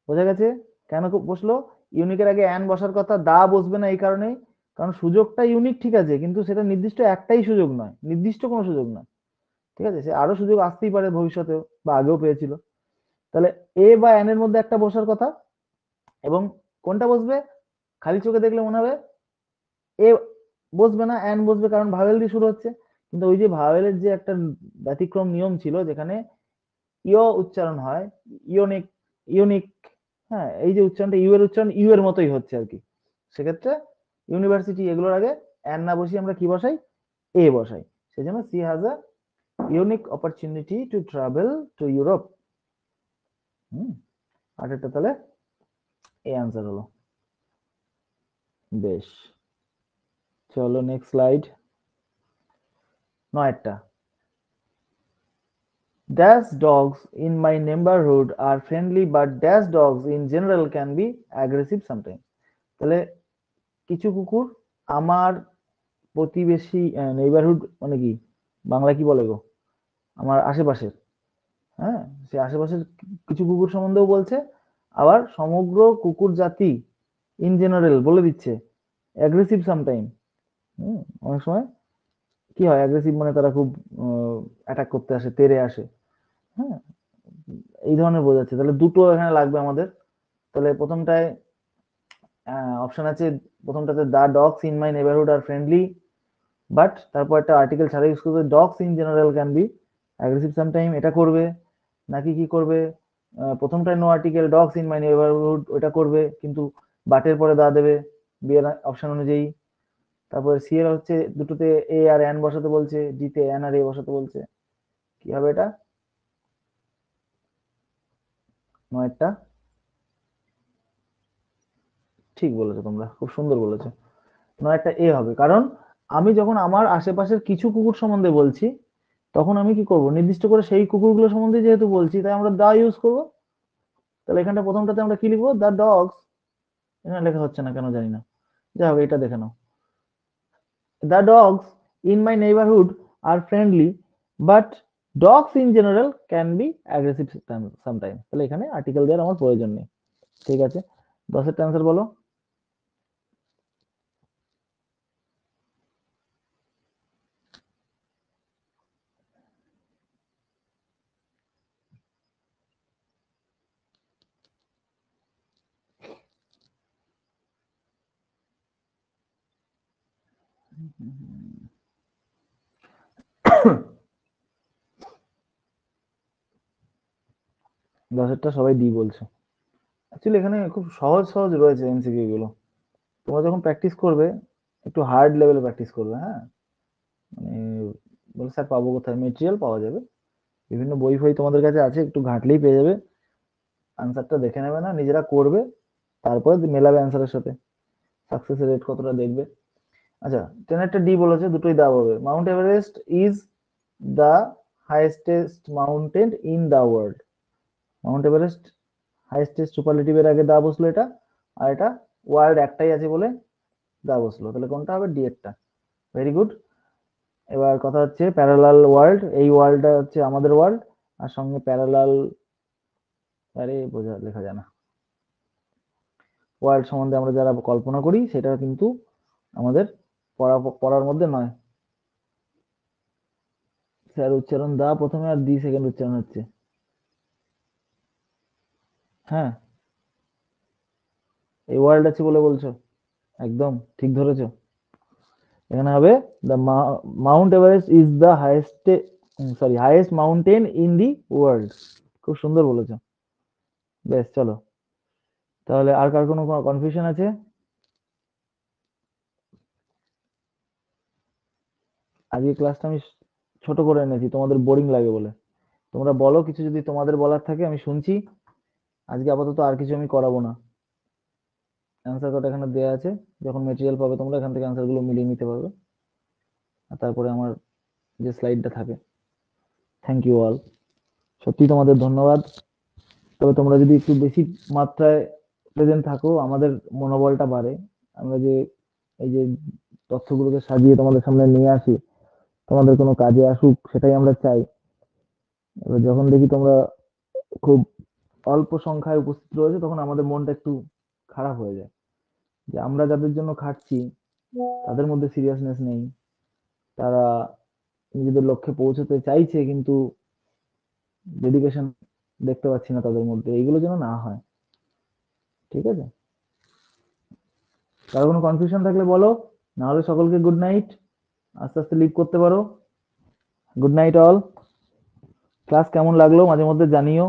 বোঝা গেছে কেন বসলো? ইউনিকের আগে অ্যান বসার কথা, দা বসবে না এই কারণেই, কারণ সুযোগটা ইউনিক ঠিক আছে, কিন্তু সেটা নির্দিষ্ট একটাই সুযোগ নয়, নির্দিষ্ট কোনো সুযোগ নয়। ঠিক আছে, সে আরো সুযোগ আসতেই পারে ভবিষ্যতেও, বা আগেও পেয়েছিল। তাহলে এ বা এন এর মধ্যে একটা বসার কথা, এবং কোনটা বসবে? খালি চোখে দেখলে মনে হবে এ বসবে না, এন বসবে, কারণ ভাওয়েল দিয়ে শুরু হচ্ছে। কিন্তু ওই যে ভাওয়েলের যে একটা ব্যতিক্রম নিয়ম ছিল, যেখানে ইয় উচ্চারণ হয়, ইউনিক, ইউনিক, হ্যাঁ, এই যে উচ্চারণটা ইউ এর উচ্চারণ ইউ এর মতোই হচ্ছে আর কি। সেক্ষেত্রে ইউনিভার্সিটি এগুলোর আগে এন না বসিয়ে আমরা কি বসাই? এ বসাই। সেজন্য she has a unique opportunity to travel to Europe. হুম, 8এরটা তাহলে এ আনসার হলো। বেশ, চলো নেক্সট স্লাইড। 9এরটা, dash dogs in my neighborhood are friendly but dash dogs in general can be aggressive sometimes. তাহলে কিছু কুকুর আমার প্রতিবেশী, নেইবারহুড মানে কি, বাংলা কি বলে গো, আমার আশেপাশের, হ্যাঁ, সে আশেপাশের কিছু কুকুর সম্বন্ধেও বলছে, আবার সমগ্র কুকুর জাতি ইন জেনারেল বলে দিচ্ছে অ্যাগ্রেসিভ সামটাইম। অনেক সময় কি হয়, অ্যাগ্রেসিভ মানে তারা খুব অ্যাটাক করতে আসে, তেড়ে আসে। হ্যাঁ, এই ধরনের বোঝাচ্ছে। তাহলে দুটো এখানে লাগবে আমাদের। তাহলে প্রথমটায় অপশন আছে, প্রথমটাতে the dogs in my neighbourhood are friendly, but তারপর একটা আর্টিকেল ছাড়া ইউজ করবে, dogs in general can be aggressive sometime, এটা করবে। নাকি কি করবে, প্রথমটায় no article, dogs in my neighbourhood, ওটা করবে কিন্তু বাটের পরে দা দেবে বি এর অপশন অনুযায়ী। তারপরে সি এর হচ্ছে দুটোতে এ আর এন বসাতে বলছে, ডি তে এন আর এ বসাতে বলছে, কি হবে এটা? নয়টা ঠিক বলেছো তোমরা, খুব সুন্দর বলেছো, নয়টা এ হবে। কারণ আমি যখন আমার আশেপাশের কিছু কুকুর সম্বন্ধে বলছি, তখন আমি কি করব, নির্দিষ্ট করে সেই কুকুরগুলো সম্বন্ধে যেহেতু বলছি, তাই আমরা দা ইউজ করব। তাহলে এখানটা প্রথমটাতে আমরা কি লিখবো, দ্য ডগস, এখানে লেখা হচ্ছে না কেন জানি না, যাই হোক এটা দেখে নাও। The dogs in my neighborhood are friendly, but dogs in general can be aggressive sometimes. তাহলে এখানে আর্টিকেল দেওয়ার আমার প্রয়োজন নেই। ঠিক আছে, 10 এর অ্যান্সার বলো। দশেরটা সবাই ডি বলছে। অ্যাকচুয়ালি এখানে খুব সহজ সহজ রয়েছে এমসিকিউ গুলো, তোমরা যখন প্র্যাকটিস করবে একটু হার্ড লেভেলে প্র্যাকটিস করবে, হ্যাঁ। মানে বলে স্যার পাবো কোথায়, মেটেরিয়াল পাওয়া যাবে, বিভিন্ন বই ফই তোমাদের কাছে আছে, একটু ঘাঁটলেই পেয়ে যাবে। আনসারটা দেখে নেবে না, নিজেরা করবে, তারপরে মেলাবে অ্যান্সারের সাথে, সাকসেসের রেট কতটা দেখবে। আচ্ছা, 10 একটা ডি বলেছে, দুটোই দা হবে। Mount Everest is the highestest mountain in the world. Mount Everest highestest সুপারলেটিভের আগে দা বসলো এটা, আর এটা ওয়ার্ল্ড একটাই আছে বলে দা বসলো, তাহলে কোনটা হবে, ডি এরটা। Very good. এবার কথা হচ্ছে প্যারালাল ওয়ার্ল্ড, এই ওয়ার্ল্ডটা হচ্ছে আমাদের ওয়ার্ল্ড, আর সঙ্গে প্যারালাল, আরে বোঝা লেখা যায় না, ওয়ার্ল্ড সম্বন্ধে আমরা যারা কল্পনা করি সেটা কিন্তু আমাদের পড়ার মধ্যে নয়। স্যার উচ্চারণ দা প্রথমে আর দি সেকেন্ড উচ্চারণ হচ্ছে, হ্যাঁ এই ওয়ার্ল্ড আছে বলে বলছো, একদম ঠিক ধরেছো। এখানে হবে the Mount Everest is the highest mountain in the world. খুব সুন্দর বলেছো, বেশ চলো, তাহলে আর কার কোনো কনফিউশন আছে? আজকে ক্লাসটা আমি ছোট করে এনেছি তোমাদের বোরিং লাগে বলে, তোমরা বলো কিছু যদি তোমাদের বলার থাকে, আমি শুনছি। আজকে আপাতত আর কিছু আমি করাবো না, অ্যান্সার কটা এখানে দেওয়া আছে, যখন মেটেরিয়াল পাবে তোমরা এখান থেকে অ্যান্সার গুলো মিলিয়ে নিতে পারবে, আর তারপরে আমার যে স্লাইডটা থাকে। থ্যাংক ইউ অল, সত্যি তোমাদের ধন্যবাদ। তবে তোমরা যদি একটু বেশি মাত্রায় প্রেজেন্ট থাকো, আমাদের মনোবলটা বাড়ে। আমরা যে এই যে তথ্যগুলোকে সাজিয়ে তোমাদের সামনে নিয়ে আসি, তোমাদের কোনো কাজে আসুক সেটাই আমরা চাই। এবার যখন দেখি তোমরা খুব অল্প সংখ্যায় উপস্থিত রয়েছে, তখন আমাদের মনটা একটু খারাপ হয়ে যায়, যে আমরা যাদের জন্য খাটছি তাদের মধ্যে সিরিয়াসনেস নেই, তারা নিজেদের লক্ষ্যে পৌঁছতে চাইছে কিন্তু ডেডিকেশন দেখতে পাচ্ছি না তাদের মধ্যে, এইগুলো যেন না হয়। ঠিক আছে, কারো কোনো কনফিউশন থাকলে বলো, না হলে সকলকে গুড নাইট, আস্তে আস্তে লিভ করতে পারো। Good night all. ক্লাস কেমন লাগলো মাঝে মধ্যে জানিও।